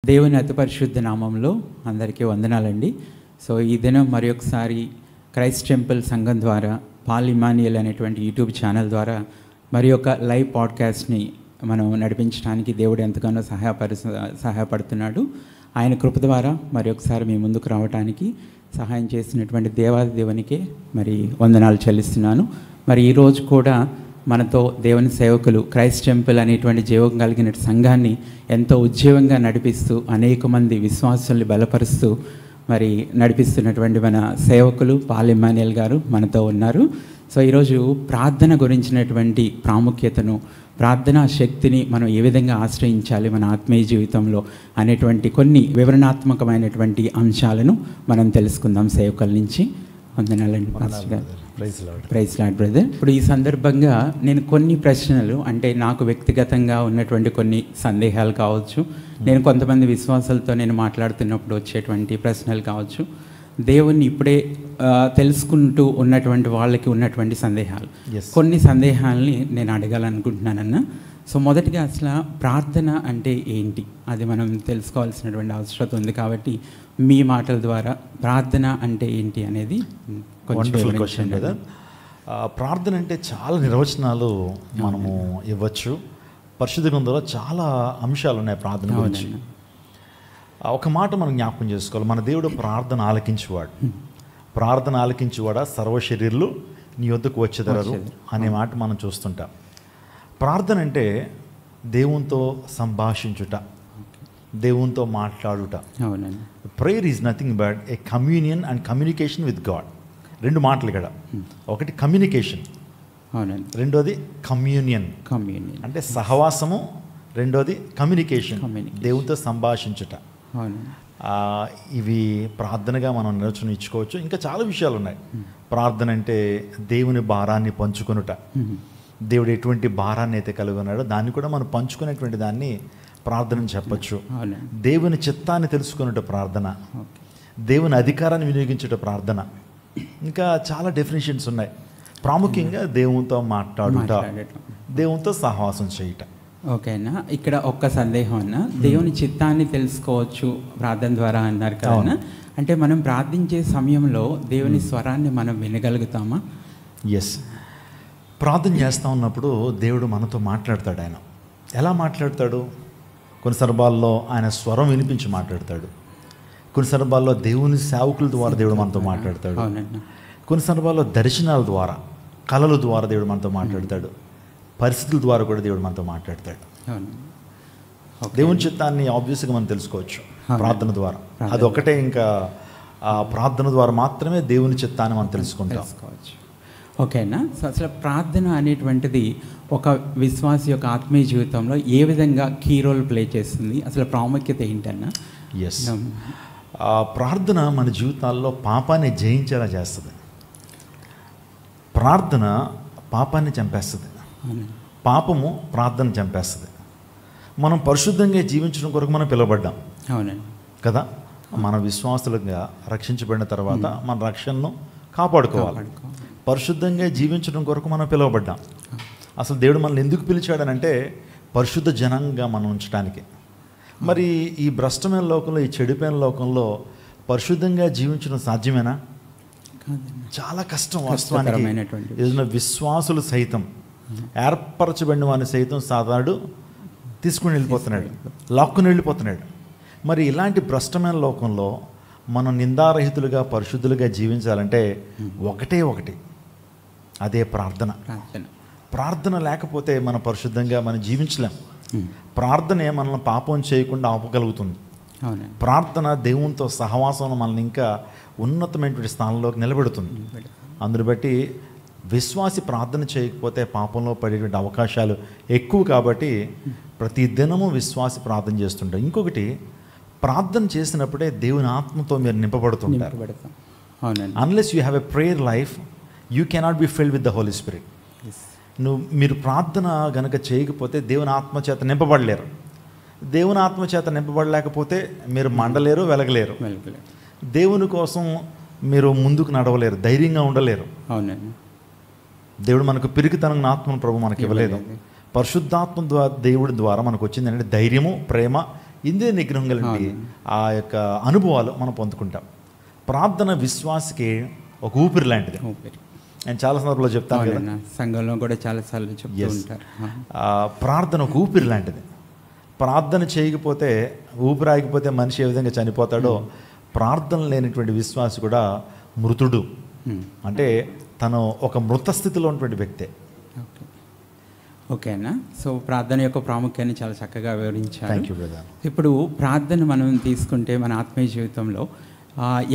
దేవుని అతి పరిశుద్ధ నామంలో అందరికీ వందనాలండి. సో ఈ దినం మరి ఒకసారి క్రైస్ట్ టెంపుల్ సంఘం ద్వారా పాల్ ఇమానియల్ అనేటువంటి యూట్యూబ్ ఛానల్ ద్వారా మరి ఒక లైవ్ పాడ్కాస్ట్ని మనం నడిపించడానికి దేవుడు ఎంతగానో సహాయపడుతున్నాడు. ఆయన కృప ద్వారా మరి ఒకసారి మీ ముందుకు రావడానికి సహాయం చేసినటువంటి దేవాది దేవునికే మరి వందనాలు చెల్లిస్తున్నాను. మరి ఈరోజు కూడా మనతో దేవుని సేవకులు క్రైస్ట్ టెంపుల్ అనేటువంటి జీవం కలిగిన సంఘాన్ని ఎంతో ఉజ్జీవంగా నడిపిస్తూ అనేక మంది విశ్వాసుల్ని బలపరుస్తూ మరి నడిపిస్తున్నటువంటి మన సేవకులు పాల్ ఇమానియల్ గారు మనతో ఉన్నారు. సో ఈరోజు ప్రార్థన గురించినటువంటి ప్రాముఖ్యతను, ప్రార్థనా శక్తిని మనం ఏ విధంగా ఆశ్రయించాలి మన ఆత్మీయ జీవితంలో అనేటువంటి కొన్ని వివరణాత్మకమైనటువంటి అంశాలను మనం తెలుసుకుందాం సేవకుల నుంచి. వందనాలండి పాస్టర్ గారు. Praise lord brother. ఇప్పుడు ఈ సందర్భంగా నేను కొన్ని ప్రశ్నలు, అంటే నాకు వ్యక్తిగతంగా ఉన్నటువంటి కొన్ని సందేహాలు కావచ్చు, నేను కొంతమంది విశ్వాసాలతో నేను మాట్లాడుతున్నప్పుడు వచ్చేటువంటి ప్రశ్నలు కావచ్చు, దేవుణ్ణి ఇప్పుడే తెలుసుకుంటూ ఉన్నటువంటి వాళ్ళకి ఉన్నటువంటి సందేహాలు, కొన్ని సందేహాలని నేను అడగాలనుకుంటున్నానన్న. సో మొదటిగా అసలు ప్రార్థన అంటే ఏంటి, అది మనం తెలుసుకోవాల్సినటువంటి అవసరం ఉంది. కాబట్టి మీ మాటల ద్వారా ప్రార్థన అంటే ఏంటి అనేది వండర్ఫుల్ క్వశ్చన్ కదా. ప్రార్థన అంటే చాలా నిర్వచనాలు మనము ఇవ్వచ్చు. పరిశుద్ధ గ్రంథంలో చాలా అంశాలు ఉన్నాయి ప్రార్థన గురించి. ఒక మాట మనం జ్ఞాపకం చేసుకోవాలి, మన దేవుడు ప్రార్థన ఆలకించేవాడు. ప్రార్థన ఆలకించేవాడా సర్వశరీరులు నీ వద్దకు వచ్చేదరు అనే మాట మనం చూస్తుంటాం. ప్రార్థన అంటే దేవునితో సంభాషించుట, దేవునితో మాట్లాడుట. Prayer is nothing but a communion and communication with God. రెండు మాటలు ఇక్కడ, ఒకటి కమ్యూనికేషన్, రెండోది కమ్యూనియన్ అంటే సహవాసము, రెండోది కమ్యూనికేషన్ దేవునితో సంభాషించుట. ఇవి ప్రార్థనగా మనం నిర్వచనం ఇచ్చుకోవచ్చు. ఇంకా చాలా విషయాలు ఉన్నాయి. ప్రార్థన అంటే దేవుని భారాన్ని పంచుకొనుట, దేవుడు ఎటువంటి భారాన్ని అయితే కలిగి ఉన్నాడో దాన్ని కూడా మనం పంచుకునేటువంటి దాన్ని ప్రార్థన చెప్పచ్చు. దేవుని చిత్తాన్ని తెలుసుకునేట ప్రార్థన, దేవుని అధికారాన్ని వినియోగించేట ప్రార్థన, ఇంకా చాలా డెఫినేషన్స్ ఉన్నాయి. ప్రాముఖ్యంగా దేవునితో మాట్లాడుట, దేవునితో సహవాసం చేయుట. ఓకేనా. ఇక్కడ ఒక్క సందేహం అన్న, దేవుని చిత్తాన్ని తెలుసుకోవచ్చు ప్రార్థన ద్వారా అన్నారు కదా, అంటే మనం ప్రార్థించే సమయంలో దేవుని స్వరాన్ని మనం వినగలుగుతామా? ఎస్, ప్రార్థన చేస్తూ ఉన్నప్పుడు దేవుడు మనతో మాట్లాడతాడు. ఆయన ఎలా మాట్లాడతాడు? కొన్ని సందర్భాల్లో ఆయన స్వరం వినిపించి మాట్లాడతాడు, కొన్ని సందర్భాల్లో దేవుని సేవకుల ద్వారా దేవుడు మనతో మాట్లాడతాడు, కొన్ని సందర్భాల్లో దర్శనాల ద్వారా, కళల ద్వారా దేవుడు మనతో మాట్లాడతాడు, పరిస్థితుల ద్వారా కూడా దేవుడు మనతో మాట్లాడతాడు. దేవుని చిత్తాన్ని ఆబ్వియస్గా మనం తెలుసుకోవచ్చు ప్రార్థన ద్వారా. అది ఒకటే, ఇంకా ఆ ప్రార్థన ద్వారా మాత్రమే దేవుని చిత్తాన్ని మనం తెలుసుకోవచ్చు. ఓకేనా. సో అసలు ప్రార్థన అనేటువంటిది ఒక విశ్వాసి యొక్క ఆత్మీయ జీవితంలో ఏ విధంగా కీ రోల్ ప్లే చేస్తుంది, అసలు ప్రాముఖ్యత ఏంటన్నా? ఎస్, ప్రార్థన మన జీవితాల్లో పాపాన్ని జయించేలా చేస్తుంది. ప్రార్థన పాపాన్ని చంపేస్తుంది, పాపము ప్రార్థన చంపేస్తుంది. మనం పరిశుద్ధంగా జీవించడం కొరకు మనం పిలువబడ్డాం కదా. మన విశ్వాసులుగా రక్షించబడిన తర్వాత మన రక్షణను కాపాడుకోవాలి. పరిశుద్ధంగా జీవించడం కొరకు మనం పిలువబడ్డాం. అసలు దేవుడు మనల్ని ఎందుకు పిలిచాడనంటే పరిశుద్ధ జనంగా మనం ఉంచడానికి. మరి ఈ భ్రష్టమైన లోకంలో, ఈ చెడిపోయిన లోకంలో పరిశుద్ధంగా జీవించడం సాధ్యమేనా? చాలా కష్టం. వాస్తవానికి ఏదైనా విశ్వాసులు సైతం, ఏర్పరచబడిన వాడిని సైతం సాధారణ తీసుకుని వెళ్ళిపోతున్నాడు, లాక్కుని వెళ్ళిపోతున్నాడు. మరి ఇలాంటి భ్రష్టమైన లోకంలో మనం నిందారహితులుగా పరిశుద్ధులుగా జీవించాలంటే ఒకటే ఒకటి, అదే ప్రార్థన. ప్రార్థన లేకపోతే మనం పరిశుద్ధంగా మనం జీవించలేం. ప్రార్థనే మనల్ని పాపం చేయకుండా ఆపగలుగుతుంది. ప్రార్థన దేవునితో సహవాసం మనల్ని ఇంకా ఉన్నతమైనటువంటి స్థానంలోకి నిలబెడుతుంది. అందుని బట్టి విశ్వాసి ప్రార్థన చేయకపోతే పాపంలో పడేటువంటి అవకాశాలు ఎక్కువ. కాబట్టి ప్రతి దినము విశ్వాసి ప్రార్థన చేస్తుంటారు. ఇంకొకటి, ప్రార్థన చేసినప్పుడే దేవుని ఆత్మతో మీరు నింపబడుతుంటారు. Unless you have a prayer life, you cannot be filled with the Holy Spirit. మీరు ప్రార్థన గనక చేయకపోతే దేవుని ఆత్మ చేత నింపబడలేరు. దేవుని ఆత్మ చేత నింపబడలేకపోతే మీరు మండలేరు, వెలగలేరు. దేవుని కోసం మీరు ముందుకు నడవలేరు, ధైర్యంగా ఉండలేరు. దేవుడు మనకు పిరికితనం ఆత్మను ప్రభు మనకి ఇవ్వలేదు. పరిశుద్ధాత్మ ద్వారా దేవుడి ద్వారా మనకు వచ్చింది అంటే ధైర్యము, ప్రేమ, ఇంద్రియ నిగ్రహం కలిగి ఆ యొక్క అనుభవాలు మనం పొందుకుంటాం. ప్రార్థన విశ్వాసకి ఒక ఊపిరి లాంటిది. నేను చాలా సందర్భాల్లో చెప్తాను కదా, సంఘంలో కూడా చాలాసార్లు చెప్తూ ఉంటారు. ప్రార్థన ఒక ఊపిరి లాంటిది. ప్రార్థన చేయకపోతే, ఊపిరి ఆగిపోతే మనిషి ఏ విధంగా చనిపోతాడో, ప్రార్థన లేనటువంటి విశ్వాసి కూడా మృతుడు. అంటే తను ఒక మృత స్థితిలో ఉన్నటువంటి వ్యక్తే. ఓకేనా. సో ప్రార్థన యొక్క ప్రాముఖ్యాన్ని చాలా చక్కగా వివరించారు. Thank you brother. ఇప్పుడు ప్రార్థన మనం తీసుకుంటే మన ఆత్మీయ జీవితంలో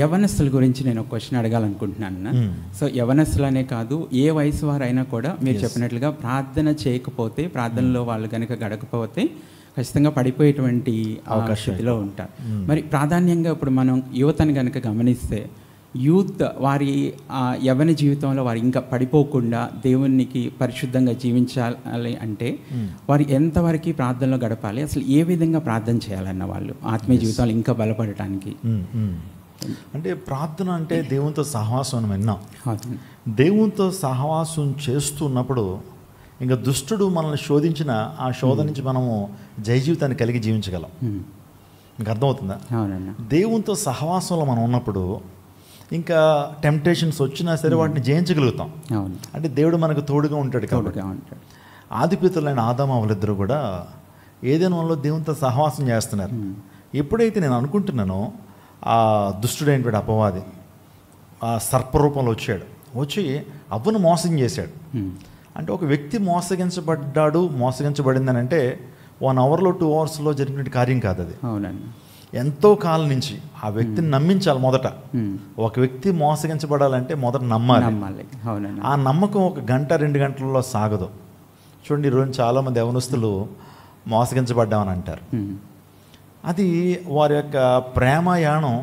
యవనస్తుల గురించి నేను ఒక క్వశ్చన్ అడగాలనుకుంటున్నాను. సో యవనస్తులు అనే కాదు, ఏ వయసు వారైనా కూడా మీరు చెప్పినట్లుగా ప్రార్థన చేయకపోతే, ప్రార్థనలో వాళ్ళు కనుక గడకపోతే ఖచ్చితంగా పడిపోయేటువంటి స్థితిలో ఉంటారు. మరి ప్రాధాన్యంగా ఇప్పుడు మనం యువతను కనుక గమనిస్తే, యూత్ వారి యవ్వన జీవితంలో వారు ఇంకా పడిపోకుండా దేవునికి పరిశుద్ధంగా జీవించాలి అంటే వారు ఎంతవరకు ప్రార్థనలో గడపాలి, అసలు ఏ విధంగా ప్రార్థన చేయాలన్న వాళ్ళు ఆత్మీయ జీవితంలో ఇంకా బలపడటానికి? అంటే ప్రార్థన అంటే దేవునితో సహవాసం అని విన్నాం. దేవునితో సహవాసం చేస్తున్నప్పుడు ఇంకా దుష్టుడు మనల్ని శోధించిన ఆ శోధన నుంచి మనము జయ జీవితాన్ని కలిగి జీవించగలం. మీకు అర్థమవుతుందా? దేవునితో సహవాసంలో మనం ఉన్నప్పుడు ఇంకా టెంప్టేషన్స్ వచ్చినా సరే వాటిని జయించగలుగుతాం. అంటే దేవుడు మనకు తోడుగా ఉంటాడు కాబట్టి. ఆదిపితరులైన ఆదాము వాళ్ళిద్దరూ కూడా ఏదైనా వల్ల దేవునితో సహవాసం చేస్తున్నారు. ఎప్పుడైతే నేను అనుకుంటున్నానో ఆ దుష్టుడైనటువంటి అపవాది ఆ సర్పరూపంలో వచ్చి అవ్వను మోసం చేశాడు. అంటే ఒక వ్యక్తి మోసగించబడిందని అంటే 1 అవర్లో 2 అవర్స్లో జరిగినటువంటి కార్యం కాదు అది. ఎంతో కాలం నుంచి ఆ వ్యక్తిని నమ్మించాలి. మొదట ఒక వ్యక్తి మోసగించబడాలంటే మొదట నమ్మాలి. ఆ నమ్మకం 1 గంట 2 గంటలలో సాగదు. చూడండి, ఈరోజు చాలామంది యవనస్తులు మోసగించబడ్డామని అంటారు. అది వారి యొక్క ప్రేమయాణం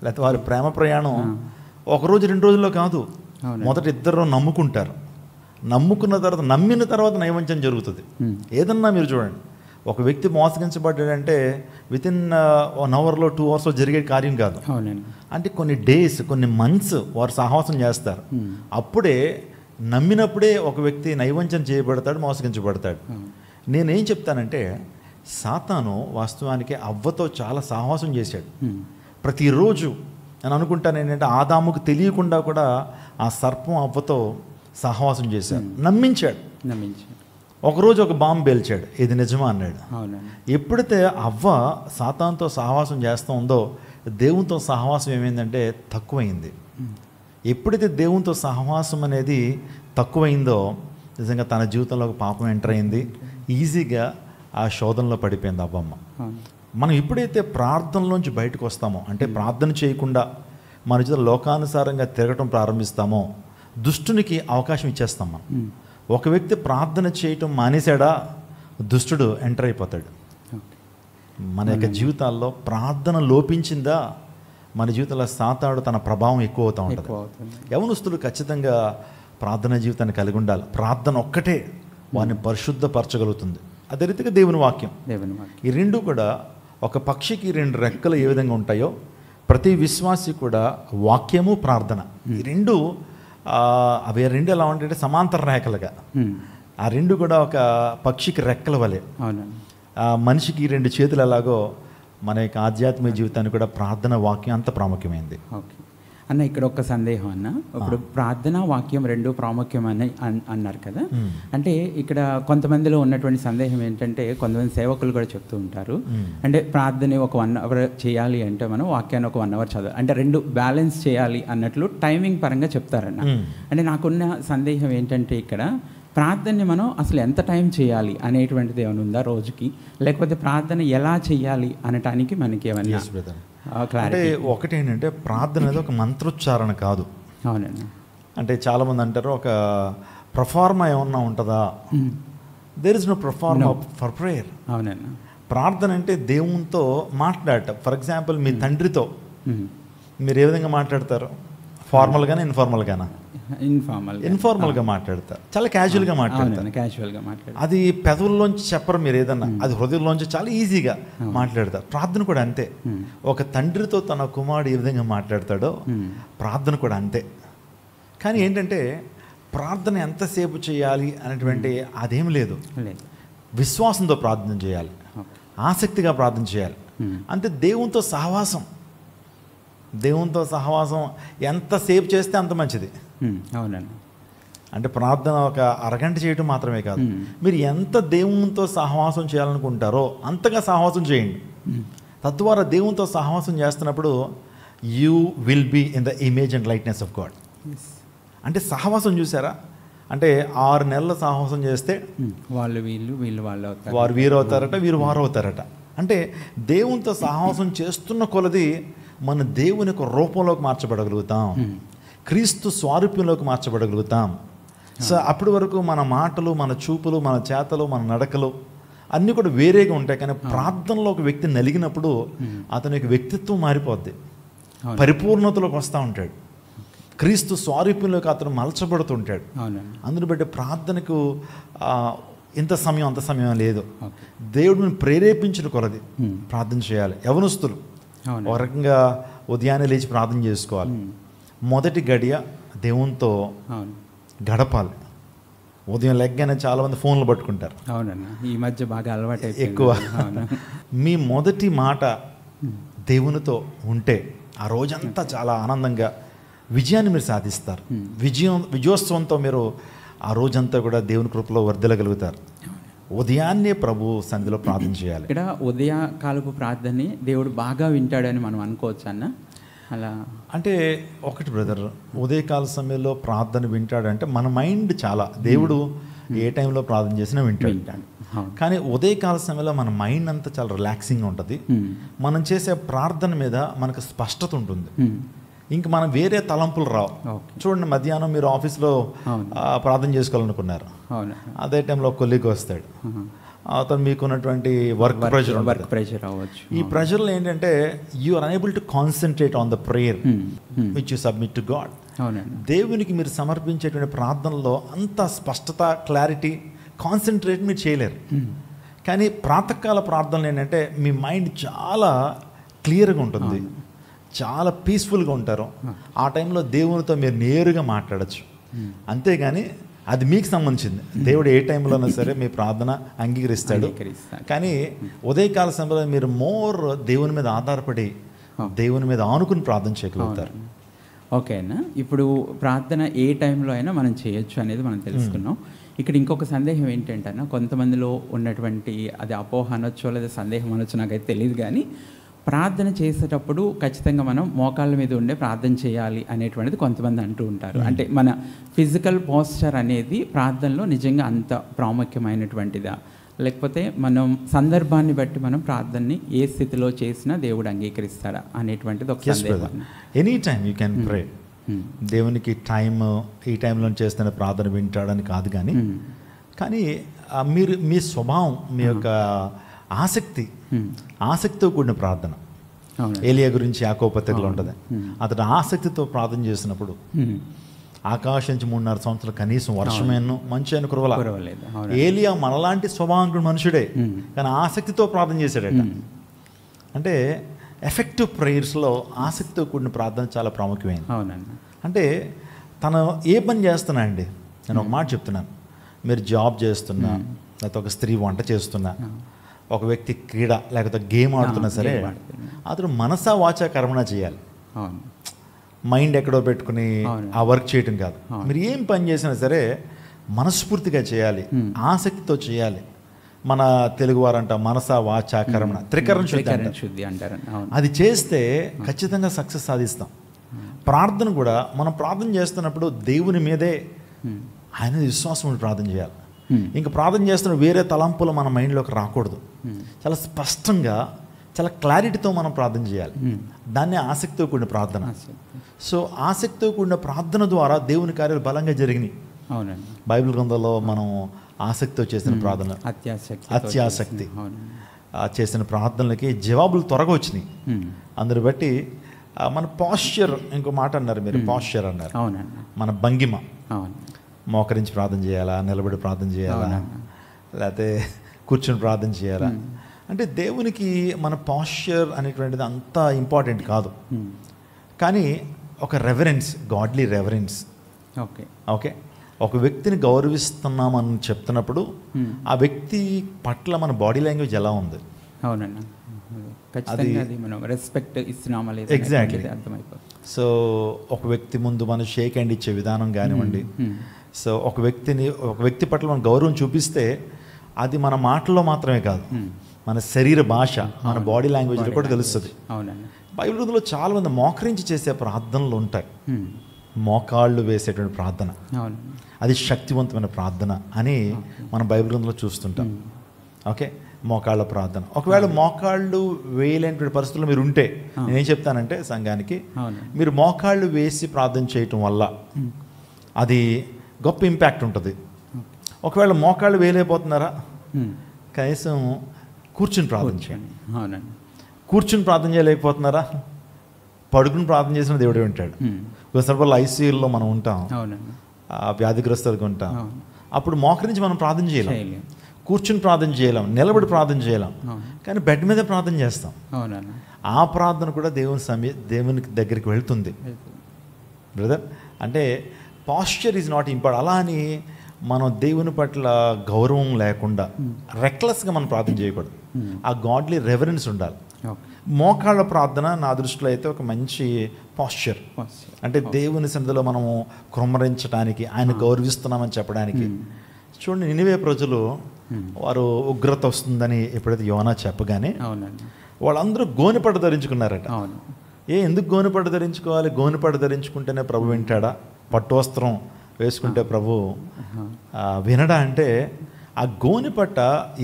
లేకపోతే వారి ప్రేమ ప్రయాణం 1 రోజు 2 రోజుల్లో కాదు. మొదట ఇద్దరు నమ్ముకుంటారు. నమ్ముకున్న తర్వాత, నమ్మిన తర్వాత నైవంచన జరుగుతుంది. ఏదన్నా మీరు చూడండి, ఒక వ్యక్తి మోసగించబడ్డాడంటే వితిన్ 1 అవర్లో 2 అవర్స్లో జరిగే కార్యం కాదు. అంటే కొన్ని డేస్, కొన్ని మంత్స్ వారు సహవాసం చేస్తారు. అప్పుడే నమ్మినప్పుడే ఒక వ్యక్తి నైవంచన చేయబడతాడు, మోసగించబడతాడు. నేనేం చెప్తానంటే, సాతాను వాస్తవానికి అవ్వతో చాలా సహవాసం చేశాడు. ప్రతిరోజు నేను అనుకుంటాను ఏంటంటే, ఆదాముకు తెలియకుండా కూడా ఆ సర్పం అవ్వతో సహవాసం చేశాడు, నమ్మించాడు. ఒకరోజు ఒక బాంబు పేల్చాడు, ఇది నిజమా అన్నాడు. ఎప్పుడైతే అవ్వ సాతానుతో సహవాసం చేస్తూ ఉందో, దేవునితో సహవాసం ఏమైందంటే తక్కువైంది. ఎప్పుడైతే దేవునితో సహవాసం అనేది తక్కువైందో, నిజంగా తన జీవితంలో ఒక పాపం ఎంటర్ అయింది. ఈజీగా ఆ శోధనలో పడిపోయింది అవ్వమ్మ. మనం ఎప్పుడైతే ప్రార్థనలోంచి బయటకు వస్తామో, అంటే ప్రార్థన చేయకుండా మన జీవితంలో లోకానుసారంగా తిరగటం ప్రారంభిస్తామో, దుష్టునికి అవకాశం ఇచ్చేస్తాం మనం. ఒక వ్యక్తి ప్రార్థన చేయటం మానేశాడా, దుష్టుడు ఎంటర్ అయిపోతాడు. మన యొక్క జీవితాల్లో ప్రార్థన లోపించిందా, మన జీవితంలో సాతాడు తన ప్రభావం ఎక్కువ అవుతూ ఉంటుంది. యవనస్తులు ఖచ్చితంగా ప్రార్థన జీవితాన్ని కలిగి ఉండాలి. ప్రార్థన ఒక్కటే వారిని పరిశుద్ధపరచగలుగుతుంది. అదే రీతిగా దేవుని వాక్యం. ఈ రెండు కూడా, ఒక పక్షికి 2 రెక్కలు ఏ విధంగా ఉంటాయో, ప్రతి విశ్వాసి కూడా వాక్యము ప్రార్థన, ఈ రెండు అవి రెండు ఎలా ఉంటాయంటే సమాంతర రేఖలుగా. ఆ రెండు కూడా ఒక పక్షికి రెక్కల వలె, మనిషికి 2 చేతులు ఎలాగో మన యొక్క ఆధ్యాత్మిక జీవితానికి కూడా ప్రార్థన వాక్యం అంత ప్రాముఖ్యమైంది. ఓకే అన్న, ఇక్కడ ఒక సందేహం అన్న. ఇప్పుడు ప్రార్థన వాక్యం 2 ప్రాముఖ్యం అని అన్నారు కదా. అంటే ఇక్కడ కొంతమందిలో ఉన్నటువంటి సందేహం ఏంటంటే, కొంతమంది సేవకులు కూడా చెప్తూ ఉంటారు, అంటే ప్రార్థన ఒక 1 అవర్ చేయాలి అంటే మనం వాక్యాన్ని ఒక 1 అవర్ చదవాలి, అంటే 2 బ్యాలెన్స్ చేయాలి అన్నట్లు టైమింగ్ పరంగా చెప్తారన్న. అంటే నాకున్న సందేహం ఏంటంటే, ఇక్కడ ప్రార్థనని మనం అసలు ఎంత టైం చేయాలి అనేటువంటిది ఏమైనా ఉందా రోజుకి, లేకపోతే ప్రార్థన ఎలా చేయాలి అనటానికి మనకి ఏమన్నా? అంటే ఒకటి ఏంటంటే, ప్రార్థన అనేది ఒక మంత్రోచ్చారణ కాదు. అవునండి. అంటే చాలామంది అంటారు, ఒక ప్రొఫార్మా ఏమన్నా ఉంటుందా? There is no proforma for prayer. అవునండి. ప్రార్థన అంటే దేవునితో మాట్లాడటం. ఫర్ ఎగ్జాంపుల్, మీ తండ్రితో మీరు ఏ విధంగా మాట్లాడతారు? ఫార్మల్గానే, ఇన్ఫార్మల్గానా? ఇన్ఫార్మల్గా మాట్లాడతారు, చాలా క్యాజువల్గా మాట్లాడతారు. అది పెదవుల్లోంచి చెప్పరు మీరు ఏదన్నా, అది హృదయంలోంచి చాలా ఈజీగా మాట్లాడతారు. ప్రార్థన కూడా అంతే. ఒక తండ్రితో తన కుమారుడు ఏ విధంగా మాట్లాడతాడో ప్రార్థన కూడా అంతే. కానీ ఏంటంటే, ప్రార్థన ఎంతసేపు చేయాలి అనేటువంటి అదేం లేదు. విశ్వాసంతో ప్రార్థన చేయాలి. ఆసక్తిగా ప్రార్థన చేయాలి. అంటే దేవునితో సహవాసం ఎంతసేపు చేస్తే అంత మంచిది. అవునండి. అంటే ప్రార్థన ఒక అరగంట చేయటం మాత్రమే కాదు, మీరు ఎంత దేవునితో సహవాసం చేయాలనుకుంటారో అంతగా సహవాసం చేయండి. తద్వారా దేవునితో సహవాసం చేస్తున్నప్పుడు you will be in the image and lightness of God. అంటే సహవాసం చూసారా, అంటే 6 నెలల సహవాసం చేస్తే వాళ్ళు అవుతారు, వారు వీరు అవుతారట, వీరు వారు అవుతారట. అంటే దేవునితో సహవాసం చేస్తున్న కొలది మన దేవుని యొక్క రూపంలోకి మార్చబడగలుగుతాం, క్రీస్తు స్వారూప్యంలోకి మార్చబడగలుగుతాం. సో అప్పటి వరకు మన మాటలు, మన చూపులు, మన చేతలు, మన నడకలు అన్నీ కూడా వేరేగా ఉంటాయి. కానీ ప్రార్థనలో ఒక వ్యక్తి నలిగినప్పుడు అతని యొక్క వ్యక్తిత్వం మారిపోద్ది, పరిపూర్ణతలోకి వస్తూ ఉంటాడు, క్రీస్తు స్వారూప్యంలోకి అతను మలచబడుతుంటాడు. అందుని బట్టి ప్రార్థనకు ఇంత సమయం అంత సమయం లేదు. దేవుడిని ప్రేరేపించిన కొలది ప్రార్థన చేయాలి. యవనస్తులు ఒక రకంగా ఉదయాన్నే లేచి ప్రార్థన చేసుకోవాలి. మొదటి గడియ దేవునితో గడపాలి. ఉదయం లెగ్గానే చాలామంది ఫోన్లు పట్టుకుంటారు. అవునన్నా, ఈ మధ్య బాగా అలవాటు ఎక్కువ. మీ మొదటి మాట దేవునితో ఉంటే ఆ రోజంతా చాలా ఆనందంగా విజయాన్ని మీరు సాధిస్తారు. విజయోత్సవంతో మీరు ఆ రోజంతా కూడా దేవుని కృపలో వర్ధిల్లగలుగుతారు. ఉదయాన్నే ప్రభు సన్నిధిలో ప్రార్థన చేయాలి. ఇక్కడ ఉదయకాలపు ప్రార్థనని దేవుడు బాగా వింటాడని మనం అనుకోవచ్చు అన్న. అలా అంటే ఒకటి బ్రదర్, ఉదయకాల సమయంలో ప్రార్థన వింటాడంటే మన మైండ్ చాలా, దేవుడు ఏ టైంలో ప్రార్థన చేసినా వింటాడు. కానీ ఉదయకాల సమయంలో మన మైండ్ అంతా చాలా రిలాక్సింగ్ ఉంటుంది. మనం చేసే ప్రార్థన మీద మనకు స్పష్టత ఉంటుంది, ఇంక మనం వేరే తలంపులు రావు. చూడండి, మధ్యాహ్నం మీరు ఆఫీస్లో ప్రార్థన చేసుకోవాలనుకున్నారు, అదే టైంలో కొలీగ్ వస్తాడు, అతను మీకున్నటువంటి వర్క్ ప్రెషర్ అవ్వచ్చు. ఈ ప్రెషర్లో ఏంటంటే you are unable to concentrate on the prayer which you submit to God. దేవునికి మీరు సమర్పించేటువంటి ప్రార్థనలో అంత స్పష్టత, క్లారిటీ, కాన్సన్ట్రేట్ మీరు చేయలేరు. కానీ ప్రాతకాల ప్రార్థనలు ఏంటంటే మీ మైండ్ చాలా క్లియర్గా ఉంటుంది, చాలా పీస్ఫుల్గా ఉంటారు. ఆ టైంలో దేవునితో మీరు నేరుగా మాట్లాడచ్చు. అంతేగాని అది మీకు సంబంధించింది, దేవుడు ఏ టైంలోనైనా సరే మీ ప్రార్థన అంగీకరిస్తాడు. కానీ ఉదయకాల సమయంలో మీరు మోర్ దేవుని మీద ఆధారపడి దేవుని మీద ఆనుకుని ప్రార్థన చేయగలుగుతారు. ఓకే అన్న, ఇప్పుడు ప్రార్థన ఏ టైంలో అయినా మనం చేయొచ్చు అనేది మనం తెలుసుకున్నాం. ఇక్కడ ఇంకొక సందేహం ఏంటంటే అన్న, కొంతమందిలో ఉన్నటువంటి అది అపోహ అనొచ్చో లేదా సందేహం అనొచ్చో నాకైతే తెలియదు, కానీ ప్రార్థన చేసేటప్పుడు ఖచ్చితంగా మనం మోకాళ్ళ మీద ఉండే ప్రార్థన చేయాలి అనేటువంటిది కొంతమంది అంటూ ఉంటారు. అంటే మన ఫిజికల్ పోస్చర్ అనేది ప్రార్థనలో నిజంగా అంత ప్రాముఖ్యమైనటువంటిదా, లేకపోతే మనం సందర్భాన్ని బట్టి మనం ప్రార్థనని ఏ స్థితిలో చేసినా దేవుడు అంగీకరిస్తాడా అనేటువంటిది ఒక సందేహం. ఎనీ టైమ్ యూ క్యాన్ ప్రే. దేవునికి ఈ టైంలో చేస్తున్న ప్రార్థన వింటాడని కాదు, కానీ మీరు మీ స్వభావం, మీ యొక్క ఆసక్తితో కూడిన ప్రార్థన. ఏలియా గురించి యాకోబు పత్రికలో ఉంటుంది, అతడు ఆసక్తితో ప్రార్థన చేసినప్పుడు ఆకాశం నుంచి 3.5 సంవత్సరాలు కనీసం వర్షమేను మంచి అయిన కురవలేదు. ఏలియా మనలాంటి స్వభావం మనుషుడే, కానీ ఆసక్తితో ప్రార్థన చేశాడట. అంటే ఎఫెక్టివ్ ప్రేయర్స్లో ఆసక్తితో కూడిన ప్రార్థన చాలా ప్రాముఖ్యమైనది. అంటే తను ఏ పని చేస్తున్నా అండి, నేను ఒక మాట చెప్తున్నాను, మీరు జాబ్ చేస్తున్నా, లేకపోతే ఒక స్త్రీ వంట చేస్తున్నా, ఒక వ్యక్తి క్రీడ లేకపోతే గేమ్ ఆడుతున్నా సరే అతడు మనసా వాచా కర్మణ చేయాలి. మైండ్ ఎక్కడో పెట్టుకుని ఆ వర్క్ చేయటం కాదు. మీరు ఏం పని చేసినా సరే మనస్ఫూర్తిగా చేయాలి, ఆసక్తితో చేయాలి. మన తెలుగు వారంట మనసా వాచా కర్మణ త్రికరణ శుద్ధి అంటారు. అది చేస్తే ఖచ్చితంగా సక్సెస్ సాధిస్తాం. ప్రార్థన కూడా మనం ప్రార్థన చేస్తున్నప్పుడు దేవుని మీదే ఆయన విశ్వాసం ప్రార్థన చేయాలి. ఇంకా ప్రార్థన చేస్తున్న వేరే తలంపులు మన మైండ్లోకి రాకూడదు. చాలా స్పష్టంగా, చాలా క్లారిటీతో మనం ప్రార్థన చేయాలి. దాన్ని ఆసక్తితో కూడిన ప్రార్థన. సో ఆసక్తితో కూడిన ప్రార్థన ద్వారా దేవుని కార్యాలు బలంగా జరిగినాయి. బైబిల్ గ్రంథంలో మనం ఆసక్తితో చేసిన ప్రార్థన, అత్యాసక్తి చేసిన ప్రార్థనలకి జవాబులు త్వరగా వచ్చినాయి. అందుని బట్టి మన పాస్చర్, ఇంకో మాట అన్నారు మీరు, పాస్చర్ అన్నారు, మన భంగిమ. మోకరించి ప్రార్థన చేయాలా, నిలబడి ప్రార్థన చేయాలా, లేకపోతే కూర్చొని ప్రార్థన చేయాలా అంటే దేవునికి మన పాస్చర్ అనేటువంటిది అంత ఇంపార్టెంట్ కాదు. కానీ ఒక రెవరెన్స్, గాడ్లీ రెవరెన్స్. ఓకే, ఒక వ్యక్తిని గౌరవిస్తున్నామని చెప్తున్నప్పుడు ఆ వ్యక్తి పట్ల మన బాడీ లాంగ్వేజ్ ఎలా ఉంది, అవునన్నా, ఖచ్చితంగా అది మనం రెస్పెక్ట్ ఇస్తున్నామా లేదా ఎగ్జాక్ట్లీ అర్థమైపోతుంది. సో ఒక వ్యక్తి ముందు మనం షేక్ హ్యాండ్ ఇచ్చే విధానం కానివ్వండి, సో ఒక వ్యక్తి పట్ల మనం గౌరవం చూపిస్తే అది మన మాటల్లో మాత్రమే కాదు, మన శరీర భాష, మన బాడీ లాంగ్వేజ్లో కూడా తెలుస్తుంది. అవునండి. బైబిల్ గ్రంథంలో చాలా మంది మోకరించి చేసే ప్రార్థనలు ఉంటాయి. మోకాళ్ళు వేసేటువంటి ప్రార్థన, అది శక్తివంతమైన ప్రార్థన అని మనం బైబిల్ గ్రంథంలో చూస్తుంటాం. ఓకే, మోకాళ్ళ ప్రార్థన. ఒకవేళ మోకాళ్ళు వేయలేని పరిస్థితుల్లో మీరు ఉంటే నేనేం చెప్తానంటే సంఘానికి, మీరు మోకాళ్ళు వేసి ప్రార్థన చేయటం వల్ల అది గొప్ప ఇంపాక్ట్ ఉంటుంది. ఒకవేళ మోకాళ్ళు వేయలేకపోతున్నారా, కనీసం కూర్చుని ప్రార్థన చేయండి. కూర్చుని ప్రార్థన చేయలేకపోతున్నారా, పడుకుని ప్రార్థన చేసిన దేవుడే ఉంటాడు. కొన్ని సందర్భాల్లో ఐసీయూలో మనం ఉంటాం, వ్యాధిగ్రస్తులకు ఉంటాం, అప్పుడు మోకరించి మనం ప్రార్థన చేయలేం, కూర్చుని ప్రార్థన చేయలేం, నిలబడి ప్రార్థన చేయలేం, కానీ బెడ్ మీద ప్రార్థన చేస్తాం. ఆ ప్రార్థన కూడా దేవుని దగ్గరికి వెళ్తుంది బ్రదర్. అంటే పాస్చర్ ఈజ్ నాట్ ఇంపార్టెంట్. అలా అని మనం దేవుని పట్ల గౌరవం లేకుండా రెక్లెస్గా మనం ప్రార్థన చేయకూడదు. ఆ గాడ్లీ రెవరెన్స్ ఉండాలి. మోకాళ్ళ ప్రార్థన నా దృష్టిలో అయితే ఒక మంచి పాస్చర్. అంటే దేవుని సన్నిధిలో మనము కృమ్మరించడానికి, ఆయన గౌరవిస్తున్నామని చెప్పడానికి. చూడండి, నినివే ప్రజలు వారు ఉగ్రత వస్తుందని ఎప్పుడైతే యోనా చెప్పగానే వాళ్ళందరూ గోనెపట్ట ధరించుకున్నారట. ఎందుకు గోనెపట్ట ధరించుకోవాలి? గోనెపట్ట ధరించుకుంటేనే ప్రభు వింటాడా? పట్టు వస్త్రం వేసుకుంటే ప్రభు వినడా? అంటే ఆ గోనెపట్ట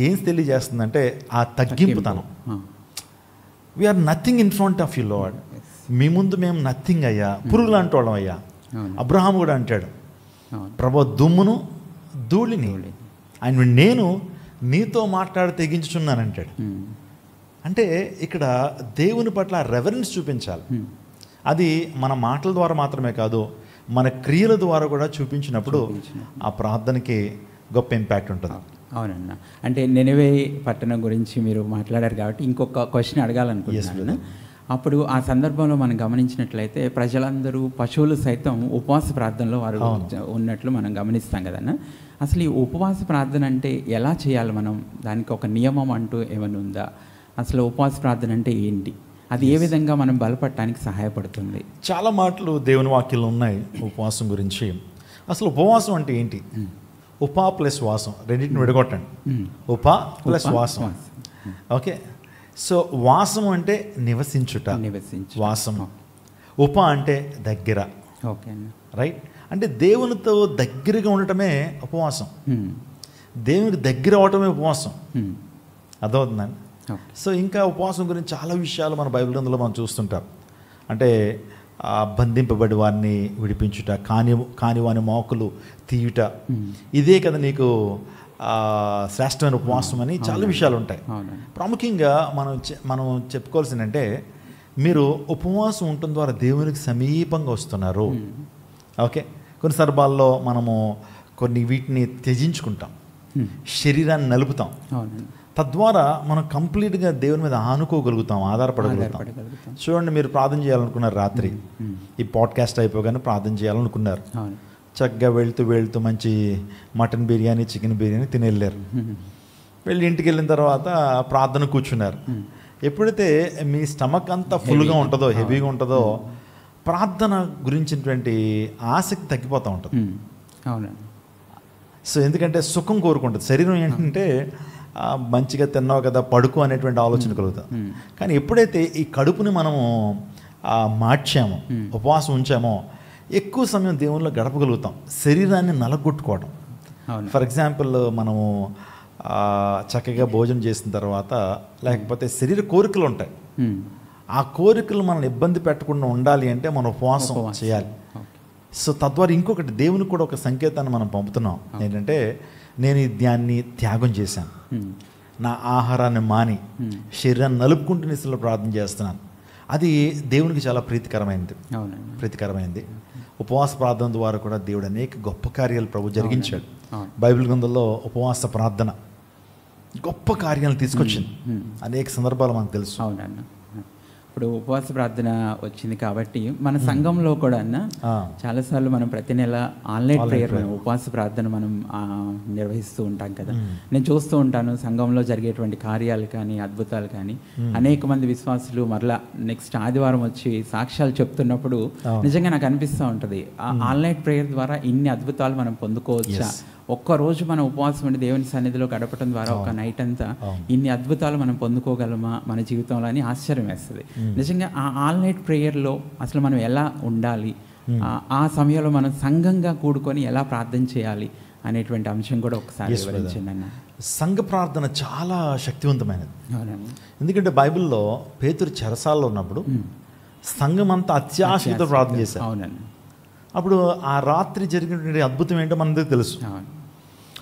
ఏం తెలియజేస్తుందంటే ఆ తగ్గింపుతనం. We are nothing in front of you Lord. మీ ముందు మేము నథింగ్ అయ్యా, పురుగులు అంటోళ్ళం అయ్యా. అబ్రహాం కూడా అంటాడు, ప్రభు దుమ్మును ధూళిని ఆయన నేను నీతో మాట్లాడి తెగించుచున్నానంటాడు. అంటే ఇక్కడ దేవుని పట్ల రెవరెన్స్ చూపించాలి. అది మన మాటల ద్వారా మాత్రమే కాదు, మన క్రియల ద్వారా కూడా చూపించినప్పుడు ఆ ప్రార్థనకి గొప్ప ఇంపాక్ట్ ఉంటుంది. అవునన్న, అంటే నినివే పట్టణం గురించి మీరు మాట్లాడారు కాబట్టి ఇంకొక క్వశ్చన్ అడగాలనుకుంటున్నాను. అప్పుడు ఆ సందర్భంలో మనం గమనించినట్లయితే ప్రజలందరూ, పశువులు సైతం ఉపవాస ప్రార్థనలో వారు ఉన్నట్లు మనం గమనిస్తాం కదన్న. అసలు ఈ ఉపవాస ప్రార్థన అంటే ఎలా చేయాలి మనం? దానికి ఒక నియమం అంటూ ఏమైనా ఉందా? అసలు ఉపవాస ప్రార్థన అంటే ఏంటి? అది ఏ విధంగా మనం బలపడటానికి సహాయపడుతుంది? చాలా మాటలు దేవుని వాక్యంలో ఉన్నాయి ఉపవాసం గురించి. అసలు ఉపవాసం అంటే ఏంటి? ఉపా ప్లస్ వాసం, రెండింటిని విడగొట్టండి. ఉపా ప్లస్ వాసం. ఓకే, సో వాసము అంటే నివసించుట, వాసము. ఉప అంటే దగ్గర. Okay, right. అంటే దేవునితో దగ్గరగా ఉండటమే ఉపవాసం. దేవునికి దగ్గర అవటమే ఉపవాసం. అర్థమవుతుందండి? సో ఇంకా ఉపవాసం గురించి చాలా విషయాలు మన బైబిల్ గ్రంథంలో మనం చూస్తుంటాం. అంటే బంధింపబడి వారిని విడిపించుట, కాని వాని మోకులు తీయుట, ఇదే కదా నీకు శ్రేష్టమైన ఉపవాసం అని చాలా విషయాలు ఉంటాయి. ప్రాముఖ్యంగా మనం చెప్పుకోవాల్సిందంటే, మీరు ఉపవాసం ఉండటం ద్వారా దేవునికి సమీపంగా వస్తున్నారు. ఓకే, కొన్ని సందర్భాల్లో మనము కొన్ని వీటిని త్యజించుకుంటాం, శరీరాన్ని నలుపుతాం, తద్వారా మనం కంప్లీట్గా దేవుని మీద ఆనుకోగలుగుతాం, ఆధారపడగలుగుతాం. చూడండి, మీరు ప్రార్థన చేయాలనుకున్నారు రాత్రి, ఈ పాడ్కాస్ట్ అయిపోగానే ప్రార్థన చేయాలనుకున్నారు, చక్కగా వెళ్తూ మంచి మటన్ బిర్యానీ, చికెన్ బిర్యానీ తిని వెళ్ళారు. వెళ్ళి ఇంటికి వెళ్ళిన తర్వాత ప్రార్థన కూర్చున్నారు. ఎప్పుడైతే మీ స్టమక్ అంతా ఫుల్గా ఉంటుందో, హెవీగా ఉంటుందో, ప్రార్థన గురించినటువంటి ఆసక్తి తగ్గిపోతూ ఉంటుంది. సో ఎందుకంటే సుఖం కోరుకుంటుంది శరీరం. ఏంటంటే మంచిగా తిన్నావు కదా, పడుకో అనేటువంటి ఆలోచన కలుగుతాం. కానీ ఎప్పుడైతే ఈ కడుపుని మనము మార్చామో, ఉపవాసం ఉంచామో, ఎక్కువ సమయం దేవునిలో గడపగలుగుతాం. శరీరాన్ని నలగొట్టుకోవడం. ఫర్ ఎగ్జాంపుల్, మనము చక్కగా భోజనం చేసిన తర్వాత, లేకపోతే శరీర కోరికలు ఉంటాయి, ఆ కోరికలు మనల్ని ఇబ్బంది పెట్టకుండా ఉండాలి అంటే మనం ఉపవాసం చేయాలి. సో తద్వారా ఇంకొకటి, దేవునికి కూడా ఒక సంకేతాన్ని మనం పంపుతున్నాం. ఏంటంటే, నేను ఈ దాన్ని త్యాగం చేశాను, నా ఆహారాన్ని మాని శరీరాన్ని నలుపుకుంటూ నిశ్చలో ప్రార్థన చేస్తున్నాను. అది దేవునికి చాలా ప్రీతికరమైంది. ఉపవాస ప్రార్థన ద్వారా కూడా దేవుడు అనేక గొప్ప కార్యాలు ప్రభు జరిగించాడు. బైబిల్ గ్రంథంలో ఉపవాస ప్రార్థన గొప్ప కార్యాలను తీసుకొచ్చింది. అనేక సందర్భాలు మనకు తెలుసు. అవునన్న, ఇప్పుడు ఉపవాస ప్రార్థన వచ్చింది కాబట్టి మన సంఘంలో కూడా అన్న చాలాసార్లు మనం ప్రతి నెల ఆన్లైన్ ప్రేయర్ ఉపవాస ప్రార్థన మనం నిర్వహిస్తూ ఉంటాం కదా. నేను చూస్తూ ఉంటాను సంఘంలో జరిగేటువంటి కార్యాలు కానీ అద్భుతాలు కానీ అనేక మంది విశ్వాసులు మరలా నెక్స్ట్ ఆదివారం వచ్చి సాక్ష్యాలు చెప్తున్నప్పుడు నిజంగా నాకు అనిపిస్తూ ఉంటుంది, ఆన్లైన్ ప్రేయర్ ద్వారా ఇన్ని అద్భుతాలు మనం పొందుకోవచ్చా, ఒక్కరోజు మనం ఉపవాసం ఉండి దేవుని సన్నిధిలో గడపడం ద్వారా ఒక నైట్ అంతా ఇన్ని అద్భుతాలు మనం పొందుకోగలమా మన జీవితంలో అని ఆశ్చర్యం వేస్తుంది. నిజంగా ఆ ఆన్లైన్ ప్రేయర్లో అసలు మనం ఎలా ఉండాలి, ఆ సమయంలో మనం సంఘంగా కూడుకొని ఎలా ప్రార్థన చేయాలి అనేటువంటి అంశం కూడా ఒకసారి వివరించండి అన్న. సంఘ ప్రార్థన చాలా శక్తివంతమైనది. ఎందుకంటే బైబిల్లో పేతురు చెరసాల్లో ఉన్నప్పుడు సంఘం అంతా అత్యాశతో ప్రార్థన చేశారు. అవునండి. అప్పుడు ఆ రాత్రి జరిగినటువంటి అద్భుతం ఏంటో మనందరికీ తెలుసు.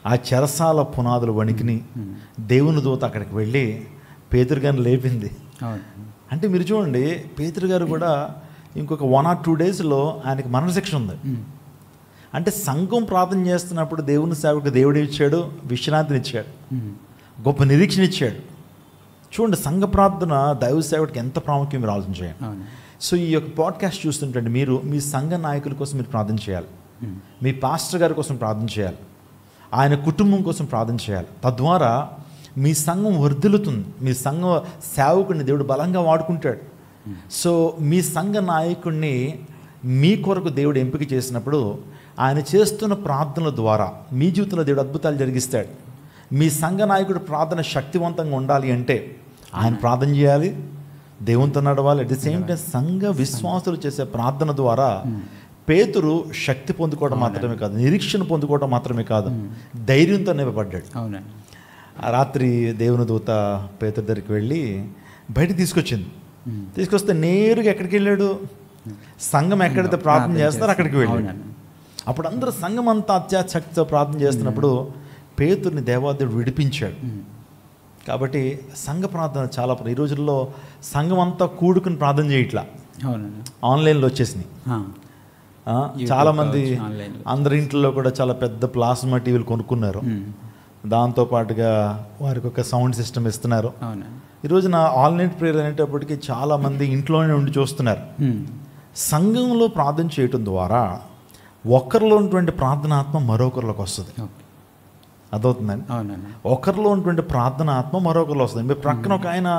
ఆ చెరసాల పునాదులు వణికిని దేవుని దూత అక్కడికి వెళ్ళి పేతురు గారిని లేపింది. అంటే మీరు చూడండి, పేతురు గారు కూడా ఇంకొక 1 or 2 డేస్లో ఆయనకి మరణశిక్ష ఉంది. అంటే సంఘం ప్రార్థన చేస్తున్నప్పుడు దేవుని సేవకు దేవుడు ఇచ్చాడు, విశ్రాంతిని ఇచ్చాడు, గొప్ప నిరీక్షణ ఇచ్చాడు. చూడండి, సంఘ ప్రార్థన దైవ సేవకుడికి ఎంత ప్రాముఖ్యం మీరు ఆలోచించండి. సో ఈ యొక్క పాడ్కాస్ట్ చూస్తుంటే మీరు మీ సంఘ నాయకుల కోసం మీరు ప్రార్థన చేయాలి, మీ పాస్టర్ గారి కోసం ప్రార్థన చేయాలి, ఆయన కుటుంబం కోసం ప్రార్థన చేయాలి. తద్వారా మీ సంఘం వర్ధిల్లుతుంది, మీ సంఘ సేవకుడిని దేవుడు బలంగా వాడుకుంటాడు. సో మీ సంఘ నాయకుడిని మీ కొరకు దేవుడు ఎంపిక చేసినప్పుడు ఆయన చేస్తున్న ప్రార్థనల ద్వారా మీ జీవితంలో దేవుడు అద్భుతాలు జరిగిస్తాడు. మీ సంఘ నాయకుడు ప్రార్థన శక్తివంతంగా ఉండాలి అంటే ఆయన ప్రార్థన చేయాలి, దేవునితో నడవాలి. అట్ ది సేమ్ టైం సంఘ విశ్వాసులు చేసే ప్రార్థన ద్వారా పేతురు శక్తి పొందుకోవడం మాత్రమే కాదు, నిరీక్షణ పొందుకోవడం మాత్రమే కాదు, ధైర్యంతో నిలబడ్డాడు. ఆ రాత్రి దేవుని దూత పేతురు దగ్గరికి వెళ్ళి బయటకు తీసుకొస్తే నేరుగా ఎక్కడికి వెళ్ళాడు, సంఘం ఎక్కడైతే ప్రార్థన చేస్తారో అక్కడికి వెళ్ళాడు. అప్పుడు అందరూ సంఘం అంతా అత్యాశక్తితో ప్రార్థన చేస్తున్నప్పుడు పేతుర్ని దేవాదేవుడు విడిపించాడు. కాబట్టి సంఘ ప్రార్థన చాలా, ఈ రోజుల్లో సంఘం అంతా కూడుకుని ప్రార్థన చేయట్లా, ఆన్లైన్లో వచ్చేసినాయి. చాలామంది అందరి ఇంట్లో కూడా చాలా పెద్ద ప్లాస్మా టీవీలు కొనుక్కున్నారు, దాంతోపాటుగా వారికి ఒక సౌండ్ సిస్టమ్ ఇస్తున్నారు. ఈ రోజున ఆన్లైన్ ప్రేయర్ అనేటప్పటికీ చాలామంది ఇంట్లోనే ఉండి చూస్తున్నారు. సంఘంలో ప్రార్థన చేయటం ద్వారా ఒకరిలో ఉన్నటువంటి ప్రార్థనాత్మ మరొకరిలోకి వస్తుంది. అదవుతుందండి. ఒకరిలో ఉన్నటువంటి ప్రార్థన ఆత్మ మరొకరిలో వస్తుంది. మీ ప్రక్కన ఒక ఆయన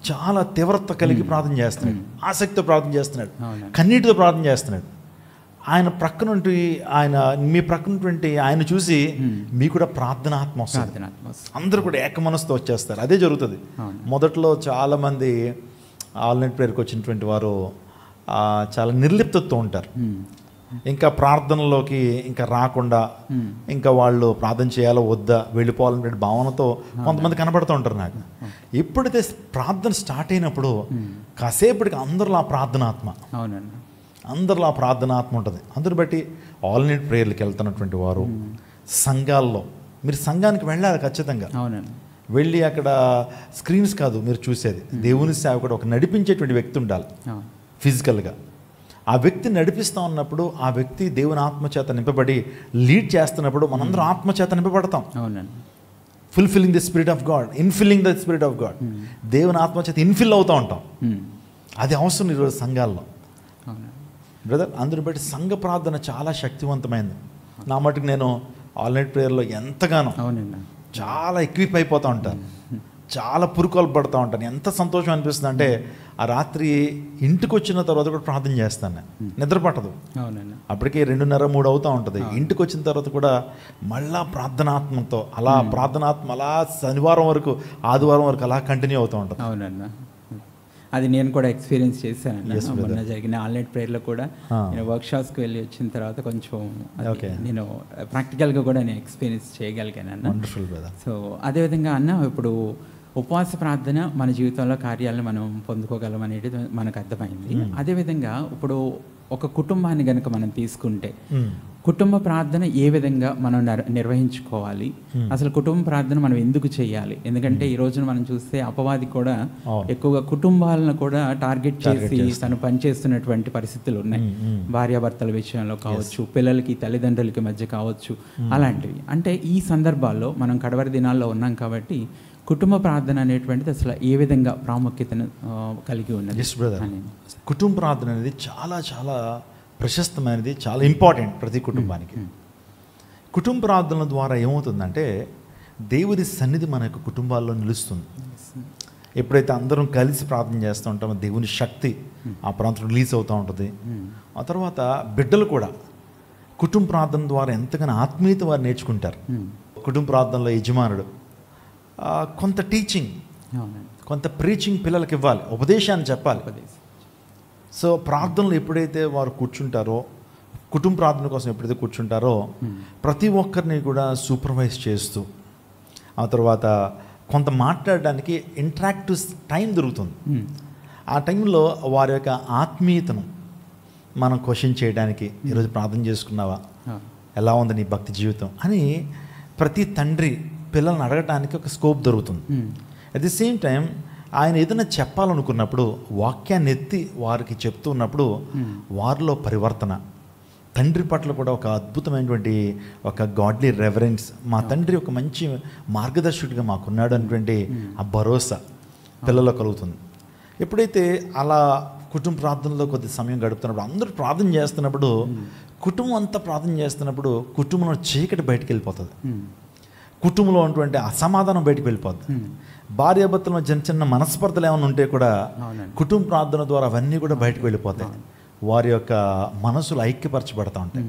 చాలా తీవ్రత కలిగి ప్రార్థన చేస్తున్నాడు, ఆసక్తితో ప్రార్థన చేస్తున్నాడు, కన్నీటితో ప్రార్థన చేస్తున్నాడు. ఆయన ప్రక్కనుంటి మీ ప్రక్కనటువంటి ఆయన చూసి మీకు కూడా ప్రార్థనాత్మ వస్తుంది, అందరూ కూడా ఏక మనసుతో వచ్చేస్తారు. అదే జరుగుతుంది. మొదట్లో చాలామంది ఆన్లైన్ ప్రేయర్కి వచ్చినటువంటి వారు చాలా నిర్లిప్తతో ఉంటారు, ఇంకా ప్రార్థనలోకి ఇంకా రాకుండా, ఇంకా వాళ్ళు ప్రార్థన చేయాలో వద్దా, వెళ్ళిపోవాలనే భావనతో కొంతమంది కనబడుతూ ఉంటారు నాకు. ఎప్పుడైతే ప్రార్థన స్టార్ట్ అయినప్పుడు కాసేపటికి అందరిలో ఆ ప్రార్థనాత్మ, అందరిలో ఆ ప్రార్థనాత్మ ఉంటుంది. అందరు బట్టి ఆన్లైన్ ప్రేయర్లకు వెళ్తున్నటువంటి వారు సంఘాల్లో మీరు సంఘానికి వెళ్ళాలి ఖచ్చితంగా. వెళ్ళి అక్కడ స్క్రీన్స్ కాదు మీరు చూసేది, దేవుని సేవకుడు ఒక నడిపించేటువంటి వ్యక్తి ఉండాలి ఫిజికల్గా. ఆ వ్యక్తి నడిపిస్తూ ఉన్నప్పుడు ఆ వ్యక్తి దేవుని ఆత్మచేత నింపబడి లీడ్ చేస్తున్నప్పుడు మనందరం ఆత్మచేత నింపబడతాం. Fulfilling the spirit of God, infilling the spirit of God, దేవుని ఆత్మచేత ఇన్ఫిల్ అవుతూ ఉంటాం. అది అవసరం ఈరోజు సంఘాల్లో బ్రదర్. అందరూ బట్టి సంఘ ప్రార్థన చాలా శక్తివంతమైంది. నా మటుకు నేను ఆన్లైన్ ప్రేయర్లో ఎంతగానో చాలా ఎక్విప్ అయిపోతూ ఉంటాను, చాలా పురుకోలు పడుతూ ఉంటాను. ఎంత సంతోషం అనిపిస్తుంది అంటే ఆ రాత్రి ఇంటికి వచ్చిన తర్వాత కూడా ప్రార్థన చేస్తాను, నిద్ర పట్టదు. అప్పటికే 2:30-3 అవుతూ ఉంటుంది. ఇంటికి వచ్చిన తర్వాత కూడా మళ్ళా ప్రార్థనాత్మతో అలా ప్రార్థనాత్మ అలా శనివారం వరకు ఆదివారం వరకు అలా కంటిన్యూ అవుతూ ఉంటుంది. అవునన్నా, అది నేను కూడా ఎక్స్పీరియన్స్ చేశాను. మొన్న జరిగిన ఆన్లైన్ ప్రేయర్లో కూడా నేను వర్క్షాప్స్కి వెళ్ళి వచ్చిన తర్వాత కొంచెం నేను ప్రాక్టికల్గా కూడా నేను ఎక్స్పీరియన్స్ చేయగలిగాను అన్న. సో అదేవిధంగా అన్న, ఇప్పుడు ఉపవాస ప్రార్థన మన జీవితంలో కార్యాలను మనం పొందుకోగలం అనేది మనకు అర్థమైంది. అదేవిధంగా ఇప్పుడు ఒక కుటుంబాన్ని కనుక మనం తీసుకుంటే కుటుంబ ప్రార్థన ఏ విధంగా మనం నిర్వహించుకోవాలి, అసలు కుటుంబ ప్రార్థన మనం ఎందుకు చేయాలి? ఎందుకంటే ఈ రోజున మనం చూస్తే అపవాది కూడా ఎక్కువగా కుటుంబాలను కూడా టార్గెట్ చేసి తను పనిచేస్తున్నటువంటి పరిస్థితులు ఉన్నాయి. భార్యాభర్తల విషయంలో కావచ్చు, పిల్లలకి తల్లిదండ్రులకి మధ్య కావచ్చు, అలాంటివి. అంటే ఈ సందర్భాల్లో మనం కడవరి దినాల్లో ఉన్నాం కాబట్టి కుటుంబ ప్రార్థన అనేటువంటిది అసలు ఏ విధంగా ప్రాముఖ్యతను కలిగి ఉన్నది? ఎస్ బ్రదర్, కుటుంబ ప్రార్థన అనేది చాలా చాలా ప్రశస్తమైనది, చాలా ఇంపార్టెంట్ ప్రతి కుటుంబానికి. కుటుంబ ప్రార్థనల ద్వారా ఏమవుతుందంటే దేవుడి సన్నిధి మన యొక్క కుటుంబాల్లో నిలుస్తుంది. ఎప్పుడైతే అందరం కలిసి ప్రార్థన చేస్తూ ఉంటామో దేవుని శక్తి ఆ ప్రాంతం రిలీజ్ అవుతూ ఉంటుంది. ఆ తర్వాత బిడ్డలు కూడా కుటుంబ ప్రార్థన ద్వారా ఎంతగానో ఆత్మీయత వారు నేర్చుకుంటారు. కుటుంబ ప్రార్థనలో యజమానుడు కొంత టీచింగ్, కొంత ప్రీచింగ్ పిల్లలకి ఇవ్వాలి, ఉపదేశాన్ని చెప్పాలి. సో ప్రార్థనలు ఎప్పుడైతే వారు కూర్చుంటారో, కుటుంబ ప్రార్థన కోసం ఎప్పుడైతే కూర్చుంటారో ప్రతి ఒక్కరిని కూడా సూపర్వైజ్ చేస్తూ, ఆ తర్వాత కొంత మాట్లాడడానికి ఇంటరాక్టివ్ టైం దొరుకుతుంది. ఆ టైంలో వారి యొక్క ఆత్మీయతను మనం క్వశ్చన్ చేయడానికి, ఈరోజు ప్రార్థన చేసుకున్నావా, ఎలా ఉంది నీ భక్తి జీవితం అని ప్రతి తండ్రి పిల్లల్ని అడగటానికి ఒక స్కోప్ దొరుకుతుంది. అట్ ది సేమ్ టైం ఆయన ఏదైనా చెప్పాలనుకున్నప్పుడు వాక్యాన్ని ఎత్తి వారికి చెప్తూ ఉన్నప్పుడు వారిలో పరివర్తన, తండ్రి పట్ల కూడా ఒక అద్భుతమైనటువంటి ఒక గాడ్లీ రెవరెన్స్, మా తండ్రి ఒక మంచి మార్గదర్శకుడిగా మాకున్నాడు అనేటువంటి ఆ భరోసా పిల్లల్లో కలుగుతుంది. ఎప్పుడైతే అలా కుటుంబ ప్రార్థనలో కొద్ది సమయం గడుపుతున్నప్పుడు, అందరూ ప్రార్థన చేస్తున్నప్పుడు, కుటుంబం అంతా ప్రార్థన చేస్తున్నప్పుడు కుటుంబంలో చీకటి బయటకు వెళ్ళిపోతుంది, కుటుంబంలో ఉన్నటువంటి అసమాధానం బయటకు వెళ్ళిపోతుంది. భార్యాభర్తల చిన్న చిన్న మనస్పర్ధలు ఏమైనా ఉంటే కూడా కుటుంబ ప్రార్థన ద్వారా అవన్నీ కూడా బయటకు వెళ్ళిపోతాయి. వారి యొక్క మనసులు ఐక్యపరచబడతా ఉంటాయి.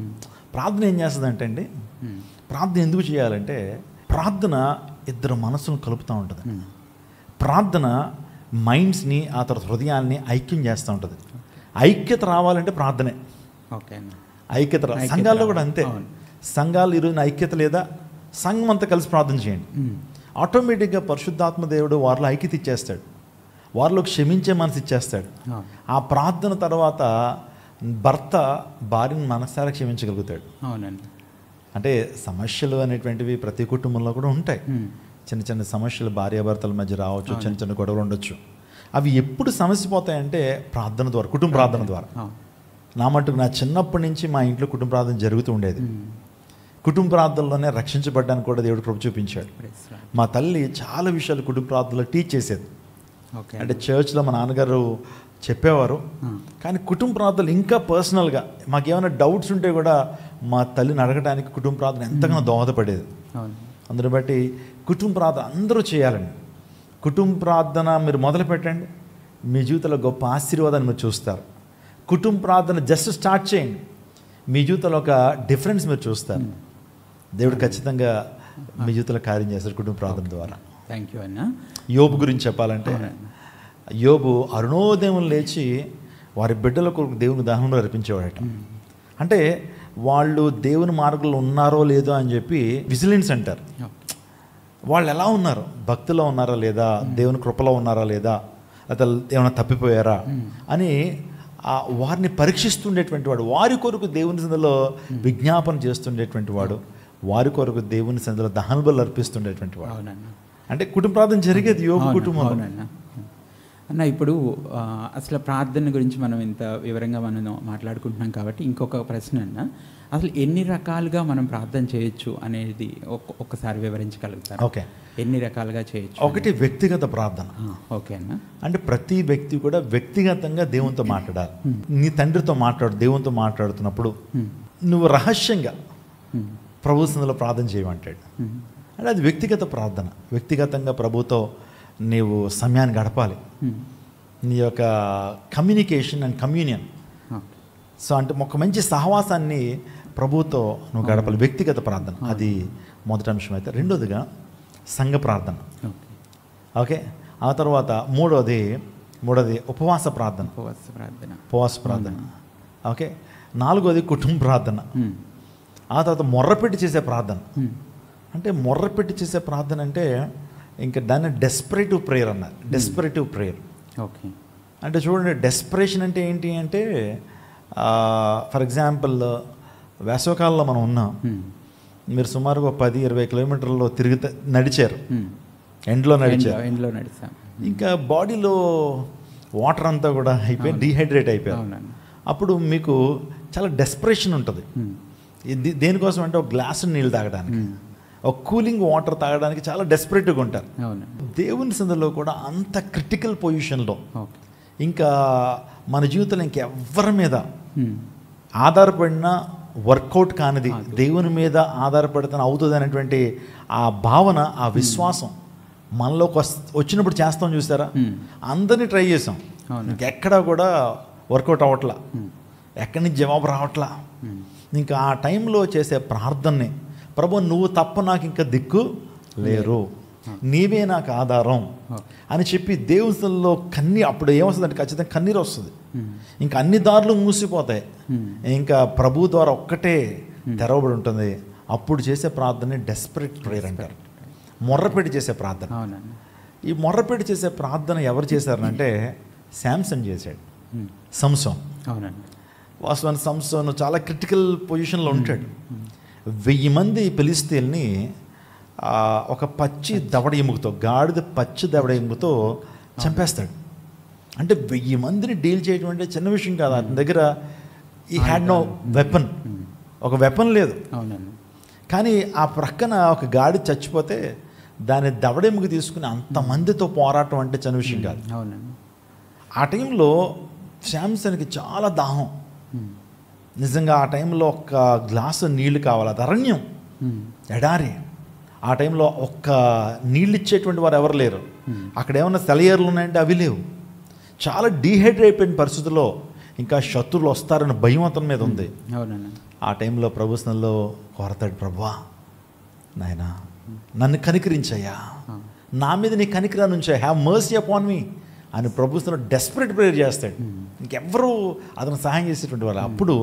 ప్రార్థన ఏం చేస్తుందంటే అండి, ప్రార్థన ఎందుకు చేయాలంటే ప్రార్థన ఇద్దరు మనసులను కలుపుతూ ఉంటుంది. ప్రార్థన మైండ్స్ని, ఆ తర్వాత హృదయాల్ని ఐక్యం చేస్తూ ఉంటుంది. ఐక్యత రావాలంటే ప్రార్థనే. ఐక్యత సంఘాల్లో కూడా అంతే. సంఘాలు ఈరోజు ఐక్యత లేదా, సంఘం అంతా కలిసి ప్రార్థన చేయండి, ఆటోమేటిక్గా పరిశుద్ధాత్మ దేవుడు వారిలో ఐక్యత ఇచ్చేస్తాడు, వారిలో క్షమించే మనసు ఇచ్చేస్తాడు. ఆ ప్రార్థన తర్వాత భర్త భార్యను మనసారా క్షమించగలుగుతాడు. అవునండి. అంటే సమస్యలు అనేటువంటివి ప్రతి కుటుంబంలో కూడా ఉంటాయి. చిన్న చిన్న సమస్యలు భార్యాభర్తల మధ్య రావచ్చు, చిన్న చిన్న గొడవలు ఉండొచ్చు. అవి ఎప్పుడు సమస్య పోతాయంటే ప్రార్థన ద్వారా, కుటుంబ ప్రార్థన ద్వారా. నా మట్టుకు నా చిన్నప్పటి నుంచి మా ఇంట్లో కుటుంబ ప్రార్థన జరుగుతూ ఉండేది. కుటుంబ ప్రార్థనలోనే రక్షించబడ్డానికి కూడా దేవుడు కృప చూపించాడు. మా తల్లి చాలా విషయాలు కుటుంబ ప్రార్థనలో టీచ్ చేసేది. అంటే చర్చ్లో మా నాన్నగారు చెప్పేవారు, కానీ కుటుంబ ప్రార్థనలు ఇంకా పర్సనల్గా మాకేమైనా డౌట్స్ ఉంటే కూడా మా తల్లిని అడగడానికి కుటుంబ ప్రార్థన ఎంతగానో దోహదపడేది. అందుని బట్టి కుటుంబ ప్రార్థన అందరూ చేయాలండి. కుటుంబ ప్రార్థన మీరు మొదలు పెట్టండి, మీ జీవితంలో గొప్ప ఆశీర్వాదాన్ని మీరు చూస్తారు. కుటుంబ ప్రార్థన జస్ట్ స్టార్ట్ చేయండి, మీ జీవితంలో ఒక డిఫరెన్స్ మీరు చూస్తారు. దేవుడు ఖచ్చితంగా మీ జీవితంలో కార్యం చేస్తారు కుటుంబ ప్రార్థన ద్వారా. థ్యాంక్ యూ అన్న. యోబు గురించి చెప్పాలంటే, యోబు అరుణోదయం లేచి వారి బిడ్డలకు దేవుని దహనంలో అర్పించేవాడట. అంటే వాళ్ళు దేవుని మార్గంలో ఉన్నారో లేదో అని చెప్పి విజిలెన్స్ అంటారు. వాళ్ళు ఎలా ఉన్నారు, భక్తిలో ఉన్నారా లేదా, దేవుని కృపలో ఉన్నారా లేదా, లేదా ఏమైనా తప్పిపోయారా అని వారిని పరీక్షిస్తుండేటువంటి వాడు, వారి కొరకు దేవుని సన్నిధిలో విజ్ఞాపన చేస్తుండేటువంటి వాడు, వారి కొరకు దేవుని సన్నిధిలో దహన బలులు అర్పిస్తుండేటువంటి వాడు. అంటే కుటుంబ ప్రార్థన జరిగేది యోబు కుటుంబం అన్న. ఇప్పుడు అసలు ప్రార్థన గురించి మనం ఇంత వివరంగా మనం మాట్లాడుకుంటున్నాం కాబట్టి ఇంకొక ప్రశ్న అన్న, అసలు ఎన్ని రకాలుగా మనం ప్రార్థన చేయొచ్చు అనేది ఒక్కసారి వివరించగలుగుతారు? ఓకే, ఎన్ని రకాలుగా చేయొచ్చు? ఒకటి వ్యక్తిగత ప్రార్థన. ఓకే అన్న. అంటే ప్రతి వ్యక్తి కూడా వ్యక్తిగతంగా దేవునితో మాట్లాడాలి. నీ తండ్రితో మాట్లాడు, దేవునితో మాట్లాడుతున్నప్పుడు నువ్వు రహస్యంగా ప్రభు సన్నిధిలో ప్రార్థన చేయమంటాడు. అంటే అది వ్యక్తిగత ప్రార్థన. వ్యక్తిగతంగా ప్రభుతో నీవు సమయాన్ని గడపాలి. నీ యొక్క కమ్యూనికేషన్ అండ్ కమ్యూనియన్, సో అంటే ఒక మంచి సహవాసాన్ని ప్రభుతో నువ్వు గడపాలి. వ్యక్తిగత ప్రార్థన అది మొదటి అంశం. అయితే రెండోదిగా సంఘ ప్రార్థన. ఓకే, ఆ తర్వాత మూడోది ఉపవాస ప్రార్థన. ఉపవాస ప్రార్థన. ఓకే, నాలుగోది కుటుంబ ప్రార్థన. ఆ తర్వాత మొర్రపెట్టి చేసే ప్రార్థన. అంటే మొర్రపెట్టి చేసే ప్రార్థన అంటే ఇంకా దాన్ని డెస్పరేటివ్ ప్రేయర్ అన్నారు. డెస్పరేటివ్ ప్రేయర్. ఓకే, అంటే చూడండి, డెస్పరేషన్ అంటే ఏంటి అంటే, ఫర్ ఎగ్జాంపుల్ వేసవకాలంలో మనం ఉన్నాం, మీరు సుమారుగా 10-20 కిలోమీటర్లో నడిచారు, ఎండ్లో నడిచాం, ఇంకా బాడీలో వాటర్ అంతా కూడా అయిపోయి డీహైడ్రేట్ అయిపోయారు. అప్పుడు మీకు చాలా డెస్పరేషన్ ఉంటుంది. దేనికోసం అంటే ఒక గ్లాసు నీళ్ళు తాగడానికి, ఒక కూలింగ్ వాటర్ తాగడానికి చాలా డెస్పరేట్గా ఉంటారు. అవును. దేవుని సందులో కూడా అంత క్రిటికల్ పొజిషన్లో ఓకే. ఇంకా మన జీవితంలో ఇంకెవ్వరి మీద ఆధారపడిన వర్కౌట్ కానిది దేవుని మీద ఆధారపడితే అవుతుంది అనేటువంటి ఆ భావన, ఆ విశ్వాసం మనలోకి వచ్చినప్పుడు చేస్తాం చూసారా. అందరినీ ట్రై చేసాం, ఇంకెక్కడా కూడా వర్కౌట్ అవ్వట్లా, ఎక్కడి నుంచి జవాబు రావట్లా. ఇంకా ఆ టైంలో చేసే ప్రార్థనని, ప్రభు నువ్వు తప్ప నాకు ఇంకా దిక్కు లేరు, నీవే నాకు ఆధారం అని చెప్పి దేవునిలో అప్పుడు ఏమొస్తుందంటే ఖచ్చితంగా కన్నీరు వస్తుంది. ఇంకా అన్ని దారులు మూసిపోతాయి, ఇంకా ప్రభు ద్వారా ఒక్కటే తెరవబడి ఉంటుంది. అప్పుడు చేసే ప్రార్థన డెస్పరేట్ ప్రేయర్ అంటారు, మొర్రపెట్టి చేసే ప్రార్థన. ఈ మొర్రపెట్టి చేసే ప్రార్థన ఎవరు చేశారనంటే శాంసన్ చేశాడు, సంసోన్. వాస్తవానికి సంసోన్ చాలా క్రిటికల్ పొజిషన్లో ఉంటాడు. 1000 మంది ఫిలిష్తీయుల్ని ఒక పచ్చి దవడ ఎముకతో, గాడిద పచ్చి దవడ ఎముకతో చంపేస్తాడు. అంటే 1000 మందిని డీల్ చేయడం అంటే చిన్న విషయం కాదు. అతని దగ్గర ఈ హ్యాడ్ నో వెపన్, ఒక వెపన్ లేదు. కానీ ఆ ప్రక్కన ఒక గాడి చచ్చిపోతే దాని దవడెముక తీసుకుని అంతమందితో పోరాటం అంటే చిన్న విషయం కాదు. ఆ టైంలో శాంసన్కి చాలా దాహం, నిజంగా ఆ టైంలో ఒక గ్లాసు నీళ్లు కావాలి. అది అరణ్యం, ఎడారి. ఆ టైంలో ఒక్క నీళ్ళు ఇచ్చేటువంటి వారు ఎవరు లేరు. అక్కడ ఏమన్నా సెలయేర్లు ఉన్నాయంటే అవి లేవు. చాలా డీహైడ్రేట్ అయిపోయిన పరిస్థితుల్లో ఇంకా శత్రువులు వస్తారని భయం అతని మీద ఉంది. ఆ టైంలో ప్రభుత్వంలో కోరతాడు, ప్రభువా నాయనా నన్ను కనికరించయ్యా, నా మీద నీ కనికరాన్ని ఉంచా, హ్యావ్ మర్సీ అపాన్ మీ అని ప్రభుత్వంలో డెస్పరేట్ ప్రేయర్ చేస్తాడు. ఇంకెవ్వరూ అతను సహాయం చేసేటువంటి వాళ్ళు. అప్పుడు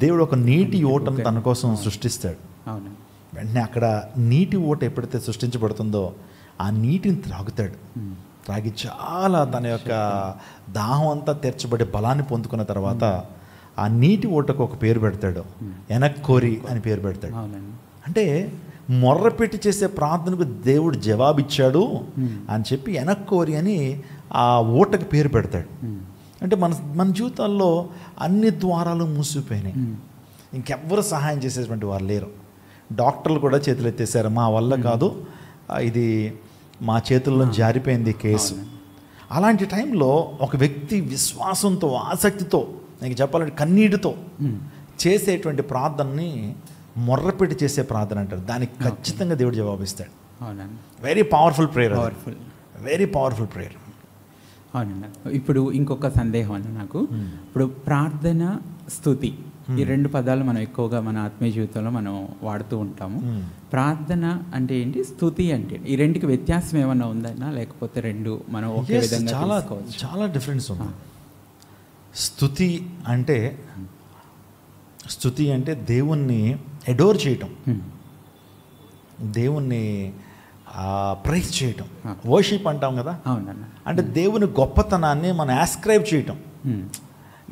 దేవుడు ఒక నీటి ఓటను తన కోసం సృష్టిస్తాడు. వెంటనే అక్కడ నీటి ఓట ఎప్పుడైతే సృష్టించబడుతుందో ఆ నీటిని త్రాగుతాడు. త్రాగి చాలా తన యొక్క దాహం అంతా తీర్చబడి బలాన్ని పొందుకున్న తర్వాత ఆ నీటి ఓటకు ఒక పేరు పెడతాడు, ఎనక్కోరి అని పేరు పెడతాడు. అంటే మొర్రపెట్టి చేసే ప్రార్థనకు దేవుడు జవాబిచ్చాడు అని చెప్పి ఎనక్కోరి అని ఆ ఓటకు పేరు పెడతాడు. అంటే మన జీవితాల్లో అన్ని ద్వారాలు మూసిపోయినాయి, ఇంకెవ్వరు సహాయం చేసేటువంటి వారు లేరు. డాక్టర్లు కూడా చేతులు ఎత్తేసారు, మా వల్ల కాదు, ఇది మా చేతుల్లో జారిపోయింది కేసు. అలాంటి టైంలో ఒక వ్యక్తి విశ్వాసంతో, ఆసక్తితో, నీకు చెప్పాలంటే కన్నీటితో చేసేటువంటి ప్రార్థనని మొర్రపెట్టి చేసే ప్రార్థన అంటారు. దానికి ఖచ్చితంగా దేవుడు జవాబిస్తాడు. Very powerful prayer, very powerful prayer. అవునన్నా. ఇప్పుడు ఇంకొక సందేహం అన్న నాకు, ఇప్పుడు ప్రార్థన, స్తుతి, ఈ 2 పదాలు మనం ఎక్కువగా మన ఆత్మీయ జీవితంలో మనం వాడుతూ ఉంటాము. ప్రార్థన అంటే ఏంటి, స్తుతి అంటే ఈ రెండుకి వ్యత్యాసం ఏమన్నా ఉందన్నా, లేకపోతే రెండు మనం ఒకే విధంగా చాలా డిఫరెన్స్ ఉంది. స్తుతి అంటే దేవుణ్ణి ఎడోర్ చేయటం, దేవుణ్ణి ప్రైజ్ చేయటం, వర్షిప్ అంటాం కదా. అంటే దేవుని గొప్పతనాన్ని మనం ఆస్క్రైబ్ చేయటం.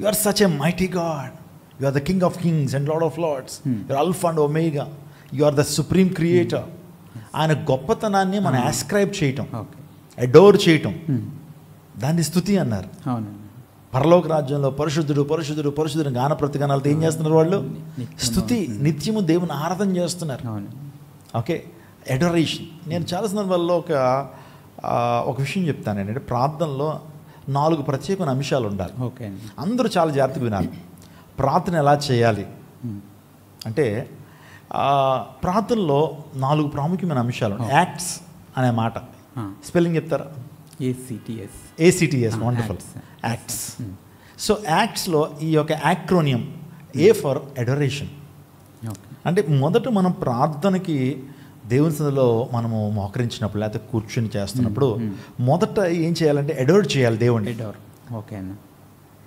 You are such a mighty God, you are the king of kings and lord of lords, you are alpha and omega, you are the supreme creator. ఆయన గొప్పతనాన్ని మనం ఆస్క్రైబ్ చేయటం, అడోర్ చేయటం, దాన్ని స్తుతి అన్నారు. పరలోక రాజ్యంలో పరిశుద్ధుడు పరిశుద్ధుడు పరిశుద్ధుడు గాన ప్రతిగానాలతో ఏం చేస్తున్నారు వాళ్ళు? స్తుతి, నిత్యము దేవుని ఆరాధన చేస్తున్నారు. Okay, adoration. నేను చాలా సందర్భాల్లో ఒక విషయం చెప్తాను ఏంటంటే, ప్రార్థనలో 4 ప్రత్యేకమైన అంశాలు ఉండాలి. ఓకే, అందరూ చాలా జాగ్రత్తగా వినాలి. ప్రార్థన ఎలా చేయాలి అంటే, ప్రార్థనలో 4 ప్రాముఖ్యమైన అంశాలు. యాక్ట్స్ అనే మాట స్పెల్లింగ్ చెప్తారా? ACTS. Wonderful, acts. సో యాక్ట్స్లో ఈ యొక్క యాక్రోనియం A ఫర్ అడోరేషన్. అంటే మొదట మనం ప్రార్థనకి దేవుని సన్నిధిలో మనము మోకరించినప్పుడు లేకపోతే కూర్చుని చేస్తున్నప్పుడు మొదట ఏం చేయాలంటే అడోర్ చేయాలి దేవుని. ఓకే,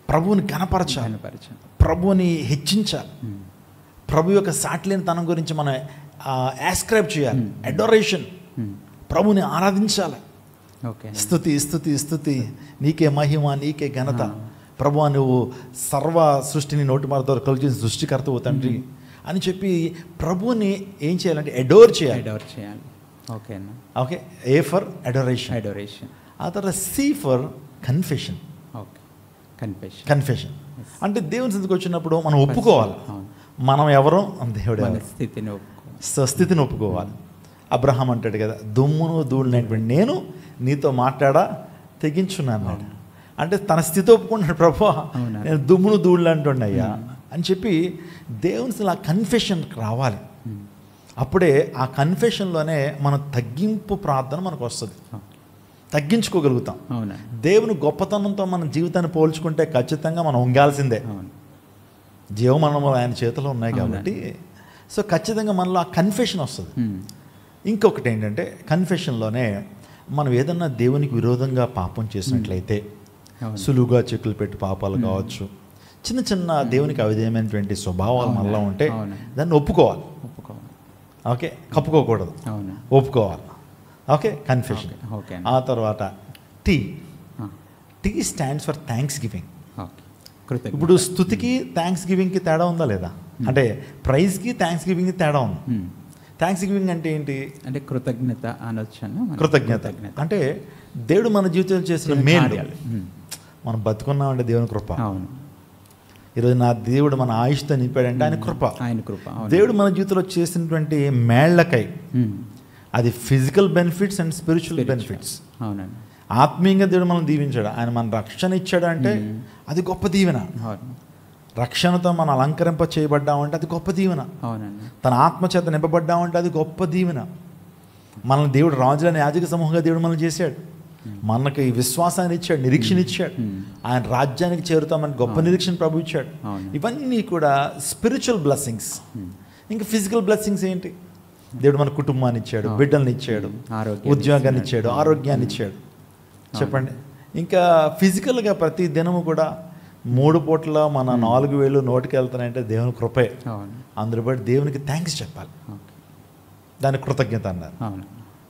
ప్రభువుని కనపరచాలి, ప్రభువుని హెచ్చించాలి, ప్రభు యొక్క సాటిలేని తనం గురించి మనం ఆస్క్రైబ్ చేయాలి. అడోరేషన్, ప్రభుని ఆరాధించాలి. స్తుతి స్తుతి స్తుతి, నీకే మహిమ, నీకే ఘనత. ప్రభువా నువ్వు సర్వ సృష్టిని నోటి మాటతో కలిగి సృష్టికర్తవు తండ్రి అని చెప్పి ప్రభుని ఏం చేయాలంటే అడోర్ చేయాలి. Okay, A for adoration. ఆ తర్వాత C ఫర్ కన్ఫెషన్. కన్ఫెషన్ అంటే దేవుని స్థితికి వచ్చినప్పుడు మనం ఒప్పుకోవాలి మనం ఎవరో, దేవుడు స్థితిని ఒప్పుకోవాలి. అబ్రహాం అంటాడు కదా, దుమ్మును ధూళినటువంటి నేను నీతో మాట్లాడా తెగించున్నాను. అంటే తన స్థితి ఒప్పుకున్నాడు, ప్రభువా నేను దుమ్మును ధూళి అంటున్నాయ్యా అని చెప్పి దేవుని ఆ కన్ఫెషన్కి రావాలి. అప్పుడే ఆ కన్ఫెషన్లోనే మన తగ్గింపు ప్రార్థన మనకు వస్తుంది, తగ్గించుకోగలుగుతాం. దేవుని గొప్పతనంతో మన జీవితాన్ని పోల్చుకుంటే ఖచ్చితంగా మనం ఉంగాల్సిందే. జీవమరణములు ఆయన చేతిలో ఉన్నాయి కాబట్టి సో ఖచ్చితంగా మనలో ఆ కన్ఫెషన్ వస్తుంది. ఇంకొకటి ఏంటంటే కన్ఫెషన్లోనే మనం ఏదన్నా దేవునికి విరోధంగా పాపం చేసినట్లయితే, సులువుగా చెక్కులు పెట్టి పాపాలు కావచ్చు, చిన్న చిన్న దేవునికి అవిధేయమైనటువంటి స్వభావాలు మనలో ఉంటే దాన్ని ఒప్పుకోవాలి. ఓకే, కప్పుకోకూడదు, ఒప్పుకోవాలి. Okay, confession. ఆ తర్వాత tea stands for thanks giving. ఇప్పుడు స్తుతికి థ్యాంక్స్ గివింగ్కి తేడా ఉందా లేదా? అంటే ప్రైజ్కి థ్యాంక్స్ గివింగ్కి తేడా ఉంది. థ్యాంక్స్ గివింగ్ అంటే ఏంటి? అంటే కృతజ్ఞత అనొచ్చాను. కృతజ్ఞత అంటే దేవుడు మన జీవితంలో చేసిన మేలు. మనం బతుకున్నామంటే దేవుని కృప. ఈరోజు నా దేవుడు మన ఆయుష్తో నింపాడంటే ఆయన కృప. దేవుడు మన జీవితంలో చేసినటువంటి మేళ్లకై, అది physical benefits and spiritual benefits. ఆత్మీయంగా దేవుడు మనం దీవించాడు, ఆయన మన రక్షణ ఇచ్చాడు అంటే అది గొప్ప దీవెన. రక్షణతో మనం అలంకరింప చేయబడ్డామంటే అది గొప్ప దీవెన. తన ఆత్మచేత నింపబడ్డామంటే అది గొప్ప దీవెన. మనల్ని దేవుడు రాజులని యాజక సమూహంగా దేవుడు మనల్ని చేశాడు, మనకి విశ్వాసాన్ని ఇచ్చాడు, నిరీక్షణ ఇచ్చాడు. ఆయన రాజ్యానికి చేరుతామని గొప్ప నిరీక్షణ ప్రభు ఇచ్చాడు. ఇవన్నీ కూడా స్పిరిచువల్ బ్లెస్సింగ్స్. ఇంకా ఫిజికల్ బ్లెస్సింగ్స్ ఏంటి? దేవుడు మన కుటుంబాన్ని ఇచ్చాడు, బిడ్డల్ని ఇచ్చాడు, ఉద్యోగాన్ని ఇచ్చాడు, ఆరోగ్యాన్ని ఇచ్చాడు. చెప్పండి. ఇంకా ఫిజికల్గా ప్రతి దినము కూడా 3 పూట్ల మన 4 వేళ్ళు నోటికి వెళ్తానంటే దేవుని కృపే. అందరూ బట్టి దేవునికి థ్యాంక్స్ చెప్పాలి, దానికి కృతజ్ఞత అన్నారు.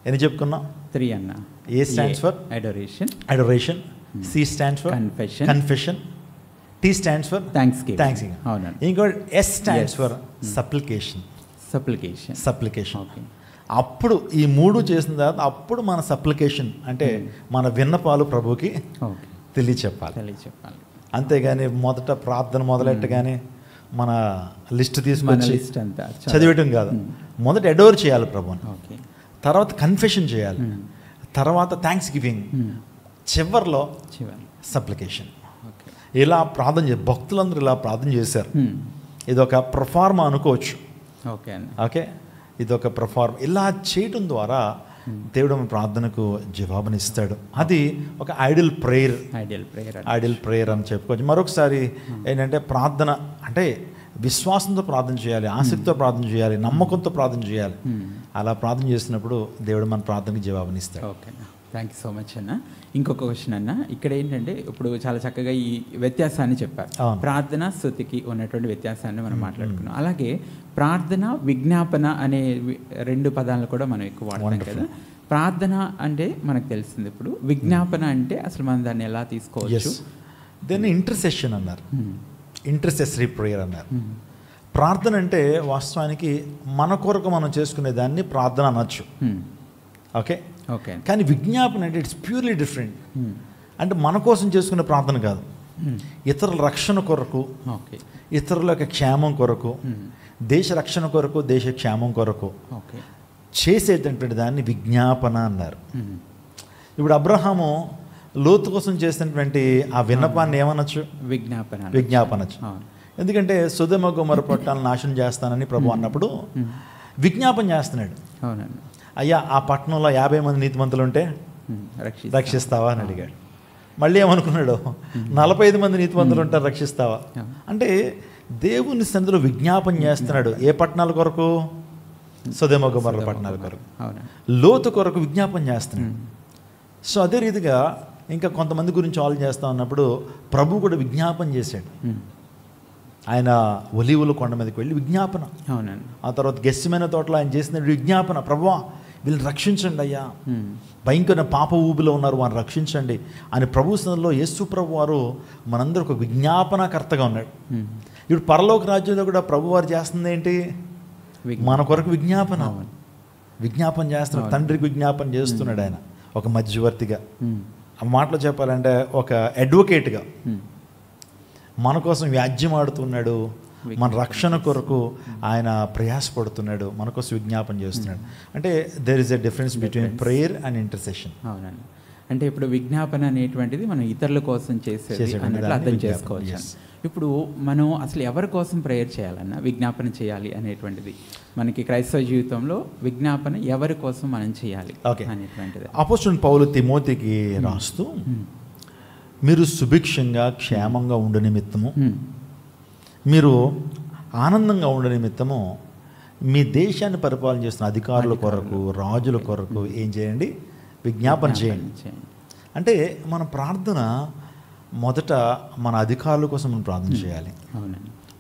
ఎన్ని చెప్పుకున్నాం? 3 అన్న. A stands for adoration, C stands for confession, T stands for thanksgiving. ఇంకోటి ఎస్ స్టాండ్స్ ఫర్ సప్లికేషన్. అప్పుడు ఈ 3 చేసిన తర్వాత అప్పుడు మన సప్లికేషన్ అంటే మన విన్నపాలు ప్రభుకి తెలియచెప్పాలి. అంతేగాని మొదట ప్రార్థన మొదలెట్టగానే మన లిస్ట్ తీసుకొచ్చి చదివేయటం కాదు. మొదట అడోర్ చేయాలి ప్రభుని, తర్వాత కన్ఫెషన్ చేయాలి, తర్వాత థ్యాంక్స్ గివింగ్, చివరిలో సప్లికేషన్. ఇలా ప్రార్థన చేయాలి. భక్తులందరూ ఇలా ప్రార్థన చేశారు. ఇదొక ప్రొఫార్మా అనుకోవచ్చు. ఓకే, ఇదొక ప్రొఫార్మా. ఇలా చేయడం ద్వారా దేవుడు మన ప్రార్థనకు జవాబునిస్తాడు. అది ఒక ఐడియల్ ప్రేయర్ అని చెప్పుకోవచ్చు. మరొకసారి ఏంటంటే ప్రార్థన అంటే విశ్వాసంతో ప్రార్థన చేయాలి, ఆసక్తితో ప్రార్థన చేయాలి, నమ్మకంతో ప్రార్థన చేయాలి. అలా ప్రార్థన చేసినప్పుడు దేవుడు మన ప్రార్థనకి జవాబునిస్తాడు. Okay, thank you so much అన్న. ఇంకొక క్వశ్చన్ అన్న, ఇక్కడ ఏంటంటే ఇప్పుడు చాలా చక్కగా ఈ వ్యత్యాసాన్ని చెప్పారు. ప్రార్థన స్తుతికి ఉన్నటువంటి వ్యత్యాసాన్ని మనం మాట్లాడుకున్నాం. అలాగే ప్రార్థన విజ్ఞాపన అనే 2 పదాలను కూడా మనం ఎక్కువ వాడతాం కదా. ప్రార్థన అంటే మనకు తెలిసింది, ఇప్పుడు విజ్ఞాపన అంటే అసలు మనం దాన్ని ఎలా తీసుకోవచ్చు? దాన్ని ఇంటర్సెషన్ అన్నారు, ఇంటర్సెసరీ ప్రేయర్ అన్నారు. ప్రార్థన అంటే వాస్తవానికి మన కొరకు మనం చేసుకునే దాన్ని ప్రార్థన అనొచ్చు. ఓకే, కానీ విజ్ఞాపన అంటే ఇట్స్ ప్యూర్లీ డిఫరెంట్. అంటే మన కోసం చేసుకునే ప్రార్థన కాదు, ఇతరుల రక్షణ కొరకు, ఇతరుల యొక్క క్షేమం కొరకు, దేశ రక్షణ కొరకు, దేశ క్షేమం కొరకు చేసేటటువంటి దాన్ని విజ్ఞాపన అన్నారు. ఇప్పుడు అబ్రహాము లోతు కోసం చేసినటువంటి ఆ విన్నపాన్ని ఏమనొచ్చు? విజ్ఞాపనొచ్చు. ఎందుకంటే సొదొమ గొమొర్రా పట్టణాలను నాశనం చేస్తానని ప్రభు అన్నప్పుడు విజ్ఞాపన చేస్తున్నాడు. అయ్యా, ఆ పట్టణంలో 50 మంది నీతిమంతులు ఉంటే రక్షిస్తావా అని అడిగాడు. మళ్ళీ ఏమనుకున్నాడు? 45 మంది నీతిమంతులు ఉంటారు, రక్షిస్తావా? అంటే దేవుని సన్నిధిలో విజ్ఞాపన చేస్తున్నాడు. ఏ పట్టణాల కొరకు? సొదొమ గొమొర్రా పట్టణాల కొరకు, లోతు కొరకు విజ్ఞాపన చేస్తున్నాడు. సో అదే రీతిగా ఇంకా కొంతమంది గురించి ఆలోచన చేస్తా ఉన్నప్పుడు ప్రభు కూడా విజ్ఞాపన చేశాడు. ఆయన ఒలీవల కొండ మీదకి వెళ్ళి విజ్ఞాపన, ఆ తర్వాత గెస్సిమేన తోటలో ఆయన చేసిన విజ్ఞాపన, ప్రభువా వీళ్ళని రక్షించండి అయ్యా, భయంకర పాప ఊబిలో ఉన్నారు, వారిని రక్షించండి అని ప్రభు సన్నిధిలో యేసు ప్రభు వారు మనందరూ ఒక విజ్ఞాపనకర్తగా ఉన్నాడు. ఇప్పుడు పరలోక రాజ్యంలో కూడా ప్రభు వారు చేస్తుంది ఏంటి? మన కొరకు విజ్ఞాపన చేస్తున్నాడు. తండ్రికి విజ్ఞాపన చేస్తున్నాడు ఆయన ఒక మధ్యవర్తిగా. ఆ మాటలో చెప్పాలంటే ఒక అడ్వకేట్గా మన కోసం వ్యాజ్యం ఆడుతున్నాడు, మన రక్షణ కొరకు ఆయన ప్రయాసపడుతున్నాడు, మన కోసం విజ్ఞాపన చేస్తున్నాడు. అంటే there is a difference between prayer and intercession. అవునండి. అంటే ఇప్పుడు విజ్ఞాపన అనేటువంటిది మనం ఇతరుల కోసం చేసేది అన్నట్లు అర్థం చేసుకోవచ్చు. ఇప్పుడు మనం అసలు ఎవరి కోసం ప్రేయర్ చేయాలన్నా విజ్ఞాపన చేయాలి అనేటువంటిది మనకి క్రైస్తవ జీవితంలో విజ్ఞాపన ఎవరి కోసం మనం చేయాలి అనేటువంటిది అపోస్తలుడైన పౌలు తిమోతికి రాస్తూ, మీరు సుభిక్షంగా క్షేమంగా ఉండే నిమిత్తము, మీరు ఆనందంగా ఉండే నిమిత్తము మీ దేశాన్ని పరిపాలన చేస్తున్న అధికారుల కొరకు, రాజుల కొరకు ఏం చేయండి? విజ్ఞాపన చేయండి. అంటే మన ప్రార్థన మొదట మన అధికారుల కోసం మనం ప్రార్థన చేయాలి,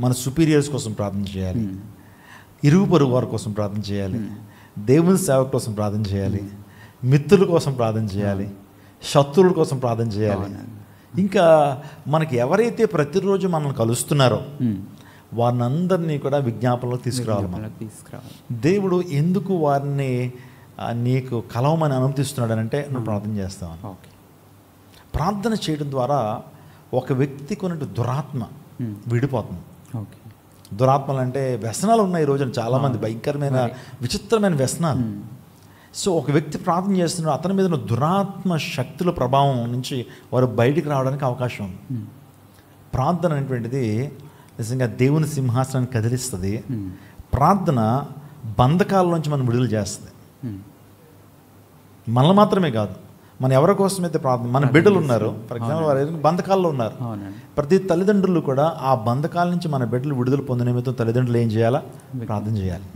మన సుపీరియర్స్ కోసం ప్రార్థన చేయాలి, ఇరుగు పొరుగు వారి కోసం ప్రార్థన చేయాలి, దేవుని సేవకు కోసం ప్రార్థన చేయాలి, మిత్రుల కోసం ప్రార్థన చేయాలి, శత్రువుల కోసం ప్రార్థన చేయాలి. ఇంకా మనకి ఎవరైతే ప్రతిరోజు మనల్ని కలుస్తున్నారో వారిని అందరినీ కూడా విజ్ఞాపనలో తీసుకురావాలి. దేవుడు ఎందుకు వారిని నీకు కలవమని అనుమతిస్తున్నాడు అంటే నువ్వు ప్రార్థన చేస్తావు. ప్రార్థన చేయడం ద్వారా ఒక వ్యక్తికి ఉన్నట్టు దురాత్మ విడిపోతుంది. దురాత్మలు అంటే వ్యసనాలు ఉన్నాయి ఈ రోజున చాలామంది, భయంకరమైన విచిత్రమైన వ్యసనాలు. సో ఒక వ్యక్తి ప్రార్థన చేస్తున్నాడు, అతని మీద ఉన్న దురాత్మ శక్తుల ప్రభావం నుంచి వారు బయటికి రావడానికి అవకాశం ఉంది. ప్రార్థన అనేటువంటిది నిజంగా దేవుని సింహాసనాన్ని కదిలిస్తుంది. ప్రార్థన బంధకాల నుంచి మనం విడుదల చేస్తుంది. మనల్ని మాత్రమే కాదు, మన ఎవరి కోసమైతే ప్రార్థన, మన బిడ్డలు ఉన్నారు ఫర్ ఎగ్జాంపుల్, వారు బంధకాల్లో ఉన్నారు. ప్రతి తల్లిదండ్రులు కూడా ఆ బంధకాల నుంచి మన బిడ్డలు విడుదల పొందిన నిమిత్తం తల్లిదండ్రులు ఏం చేయాలా? ప్రార్థన చేయాలి.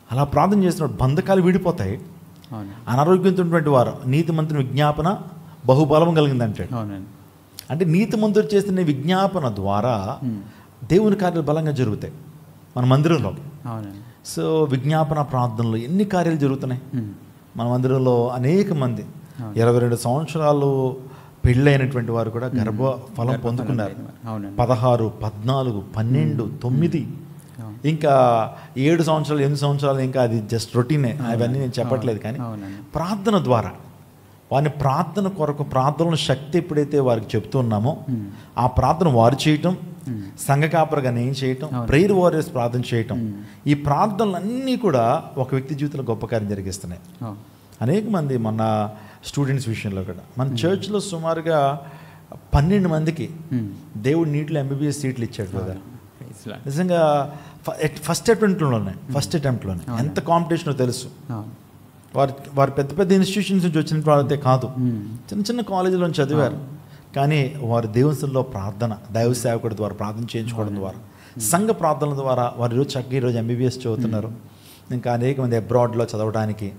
అలా ప్రార్థన చేసినప్పుడు బంధకాలు విడిపోతాయి. అనారోగ్యంతో ఉన్నటువంటి వారు నీతిమంతుని విజ్ఞాపన బహుబలం కలిగిందంటే, అంటే నీతిమంతుడు చేసిన విజ్ఞాపన ద్వారా దేవుని కార్యాలు బలంగా జరుగుతాయి మన మందిరంలో. సో విజ్ఞాపన ప్రార్థనలు ఎన్ని కార్యాలు జరుగుతున్నాయి మన మందిరంలో. అనేక మంది 22 సంవత్సరాలు పెళ్ళైనటువంటి వారు కూడా గర్భఫలం పొందుకున్నారు. 16, 14, 12, 9, ఇంకా 7 సంవత్సరాలు 8 సంవత్సరాలు, ఇంకా అది జస్ట్ రొటీనే, అవన్నీ నేను చెప్పట్లేదు. కానీ ప్రార్థన ద్వారా వారిని ప్రార్థన కొరకు, ప్రార్థనలో శక్తి ఎప్పుడైతే వారికి చెప్తున్నామో ఆ ప్రార్థన వారు చేయటం, సంఘ కాపరిగా నేను చేయటం, ప్రేయర్ వారియర్స్ ప్రార్థన చేయటం, ఈ ప్రార్థనలన్నీ కూడా ఒక వ్యక్తి జీవితంలో గొప్ప కార్యం జరిగిస్తున్నాయి. అనేక మంది మన స్టూడెంట్స్ విషయంలో కూడా మన చర్చ్లో సుమారుగా 12 మందికి దేవుడు నీటిలో MBBS సీట్లు ఇచ్చాడు కదా. నిజంగా ఫస్ట్ అటెంప్ట్లోనే ఎంత కాంపిటీషనో తెలుసు. వారు పెద్ద పెద్ద ఇన్స్టిట్యూషన్స్ నుంచి వచ్చిన వాళ్ళైతే కాదు, చిన్న చిన్న కాలేజీలో చదివారు. కానీ వారు దేవునిలో ప్రార్థన, దైవ సేవకుడి ద్వారా ప్రార్థన చేయించుకోవడం ద్వారా, సంఘ ప్రార్థనల ద్వారా వారు ఈరోజు చక్కగా ఈరోజు MBBS చదువుతున్నారు. ఇంకా అనేక మంది అబ్రాడ్లో చదవడానికి,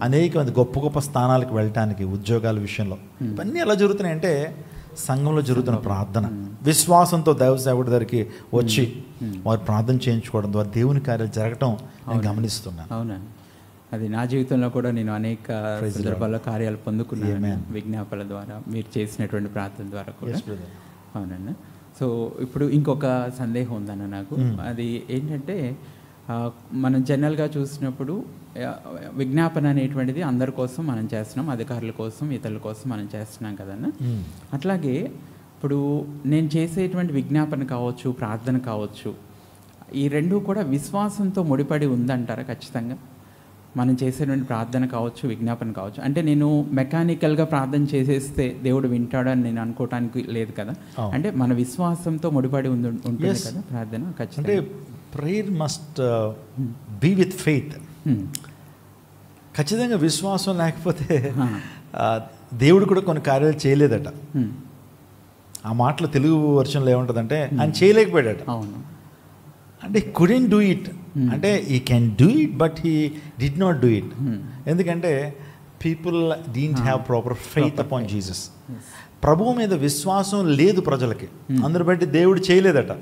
అనేక మంది గొప్ప గొప్ప స్థానాలకు వెళ్ళటానికి, ఉద్యోగాల విషయంలో. ఇవన్నీ ఎలా జరుగుతున్నాయంటే సంఘంలో జరుగుతున్న ప్రార్థన, విశ్వాసంతో దైవ సేవకుడి దగ్గరికి వచ్చి వారు ప్రార్థన చేయించుకోవడం ద్వారా దేవుని కార్యాలు జరగటం నేను గమనిస్తున్నాను. అవునండి, అది నా జీవితంలో కూడా నేను అనేక సందర్భాల్లో కార్యాలు పొందుకున్నాను విజ్ఞాపనల ద్వారా, మీరు చేసినటువంటి ప్రార్థన ద్వారా కూడా. అవునండి. సో ఇప్పుడు ఇంకొక సందేహం ఉందన్న నాకు. అది ఏంటంటే మనం జనరల్గా చూసినప్పుడు విజ్ఞాపన అనేటువంటిది అందరి కోసం మనం చేస్తున్నాం, అధికారుల కోసం, ఇతరుల కోసం మనం చేస్తున్నాం కదన్న. అట్లాగే ఇప్పుడు నేను చేసేటువంటి విజ్ఞాపన కావచ్చు, ప్రార్థన కావచ్చు, ఈ రెండూ కూడా విశ్వాసంతో ముడిపడి ఉందంటారా ఖచ్చితంగా? మనం చేసేటువంటి ప్రార్థన కావచ్చు, విజ్ఞాపన కావచ్చు. అంటే నేను మెకానికల్గా ప్రార్థన చేసేస్తే దేవుడు వింటాడని నేను అనుకోవటానికి లేదు కదా. అంటే మన విశ్వాసంతో ముడిపడి ఉంటుంది కదా ప్రార్థన ఖచ్చితంగా. అంటే prayer must be with faith. ఖచ్చితంగా విశ్వాసం లేకపోతే దేవుడు కూడా కొన్ని కార్యాలు చేయలేదట. ఆ మాటలో తెలుగు వర్షన్లో ఏముంటుందంటే ఆయన చేయలేకపోయాడట. అవును, అంటే కుడెంట్ డూ ఇట్, అంటే ఈ can do it but he did not do it. ఎందుకంటే people don't have proper faith upon Jesus. ప్రభువు మీద విశ్వాసం లేదు ప్రజలకి, అందరు బట్టి దేవుడు చేయలేదట.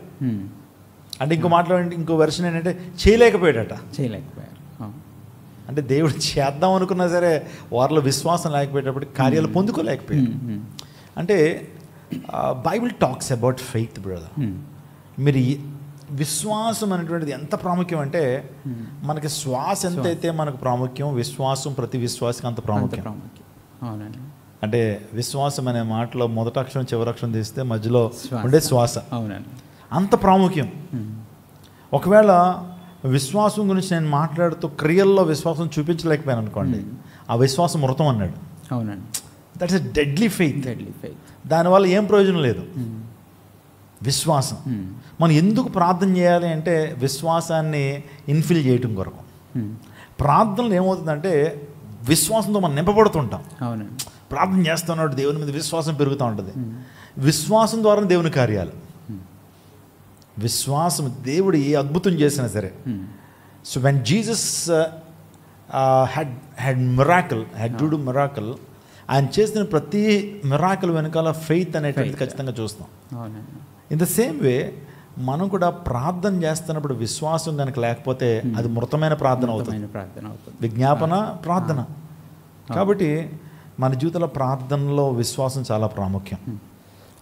అంటే ఇంకో మాట్లాడండి, ఇంకో వెర్షన్ ఏంటంటే చేయలేకపోయాడట. అంటే దేవుడు చేద్దాం అనుకున్నా సరే వారిలో విశ్వాసం లేకపోయేటప్పుడు కార్యాలు పొందుకోలేకపోయాడు. అంటే Bible talks about faith brother. మీరు విశ్వాసం అనేటువంటిది ఎంత ప్రాముఖ్యం అంటే, మనకి శ్వాస ఎంతైతే మనకు ప్రాముఖ్యం, విశ్వాసం ప్రతి విశ్వాసకి అంత ప్రాముఖ్యం. అంటే విశ్వాసం అనే మాటలో మొదటి అక్షరం చివరి అక్షరం తీస్తే మధ్యలో శ్వాస. ఉండే శ్వాస. అవునండి. అంత ప్రాముఖ్యం. ఒకవేళ విశ్వాసం గురించి నేను మాట్లాడుతూ క్రియల్లో విశ్వాసం చూపించలేకపోయాను అనుకోండి, ఆ విశ్వాసం మృతం అన్నాడు. అవునండి. That's a deadly faith. దానివల్ల ఏం ప్రయోజనం లేదు. విశ్వాసం మనం ఎందుకు ప్రార్థన చేయాలి అంటే విశ్వాసాన్ని ఇన్ఫిల్ చేయటం కొరకు. ప్రార్థనలు ఏమవుతుందంటే విశ్వాసంతో మనం నింపబడుతుంటాం. అవునండి. ప్రార్థన చేస్తున్నట్టు దేవుని మీద విశ్వాసం పెరుగుతూ ఉంటుంది. విశ్వాసం ద్వారా దేవుని కార్యాలు, విశ్వాసం దేవుడు ఏ అద్భుతం చేసినా సరే. So when Jesus had miracle, ఆయన చేసిన ప్రతి మిరాకిల్ వెనకాల ఫెయిత్ అనేటువంటిది ఖచ్చితంగా చూస్తాం. ఇన్ ద సేమ్ వే మనం కూడా ప్రార్థన చేస్తున్నప్పుడు విశ్వాసం కనుక లేకపోతే అది మృతమైన ప్రార్థన అవుతుంది, విజ్ఞాపన ప్రార్థన. కాబట్టి మన జీవితంలో ప్రార్థనలో విశ్వాసం చాలా ప్రాముఖ్యం.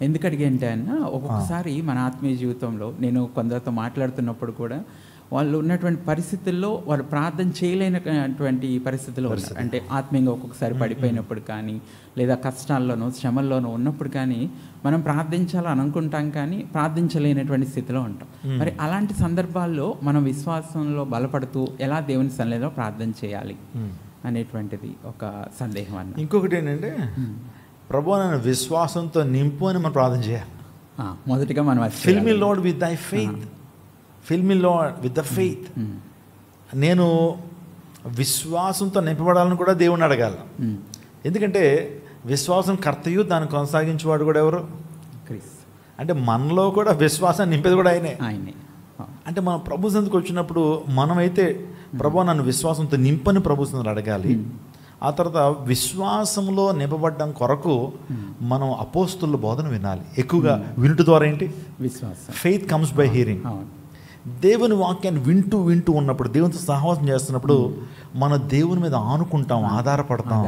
ఎందుకంటే అన్న ఒక్కొక్కసారి మన ఆత్మీయ జీవితంలో నేను కొందరితో మాట్లాడుతున్నప్పుడు కూడా వాళ్ళు ఉన్నటువంటి పరిస్థితుల్లో వాళ్ళు ప్రార్థన చేయలేనటువంటి పరిస్థితుల్లో ఉన్నారు. అంటే ఆత్మీయంగా ఒక్కొక్కసారి పడిపోయినప్పుడు కానీ, లేదా కష్టాల్లోనూ శ్రమల్లోనూ ఉన్నప్పుడు కానీ మనం ప్రార్థించాలని అనుకుంటాం కానీ ప్రార్థించలేనటువంటి స్థితిలో ఉంటాం. మరి అలాంటి సందర్భాల్లో మనం విశ్వాసంలో బలపడుతూ ఎలా దేవుని సన్నిధిలో ప్రార్థన చేయాలి అనేటువంటిది ఒక సందేహం అన్న. ఇంకొకటి ఏంటంటే ప్రభువా నన్ను విశ్వాసంతో నింపు అని మనం ప్రార్థన చేయాలి. మొదటిగా మనం ఫిల్ మీ లార్డ్ విత్ దై faith, fill me lord with the faith. నేను విశ్వాసంతో నింపబడాలని కూడా దేవుని అడగాలి. ఎందుకంటే విశ్వాసం కర్తయు దాన్ని కొనసాగించేవాడు కూడా ఎవరు? క్రీస్తు. అంటే మనలో కూడా విశ్వాసాన్ని నింపేది కూడా ఆయనే. అంటే మనం ప్రభు సన్నిధికి వచ్చినప్పుడు మనమైతే ప్రభువా నన్ను విశ్వాసంతో నింపని ప్రభు సన్నిధిలో అడగాలి. ఆ తర్వాత విశ్వాసంలో నింపబడ్డం కొరకు మనం అపోస్తుల బోధన వినాలి. ఎక్కువగా వినుట ద్వారా ఏంటి? విశ్వాసం. Faith comes by hearing. దేవుని వాక్యాన్ని వింటూ ఉన్నప్పుడు, దేవునితో సహవాసం చేస్తున్నప్పుడు మన దేవుని మీద ఆనుకుంటాం, ఆధారపడతాం.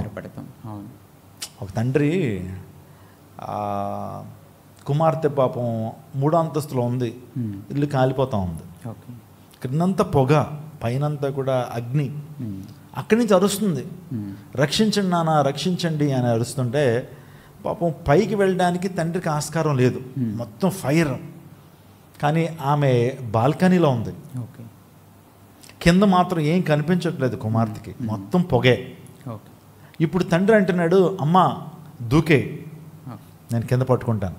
ఒక తండ్రి కుమార్తె పాపం 3వ అంతస్తులో ఉంది, ఇల్లు కాలిపోతూ ఉంది, క్రిందంతా పొగ, పైనంతా కూడా అగ్ని. అక్కడి నుంచి అరుస్తుంది, రక్షించండి నాన్న, రక్షించండి అని అరుస్తుంటే పాపం పైకి వెళ్ళడానికి తండ్రికి ఆస్కారం లేదు, మొత్తం ఫైర్. కానీ ఆమె బాల్కనీలో ఉంది, కింద మాత్రం ఏం కనిపించట్లేదు కుమార్తెకి, మొత్తం పొగే. ఇప్పుడు తండ్రి అంటున్నాడు, అమ్మ దూకే, నేను కింద పట్టుకుంటాను.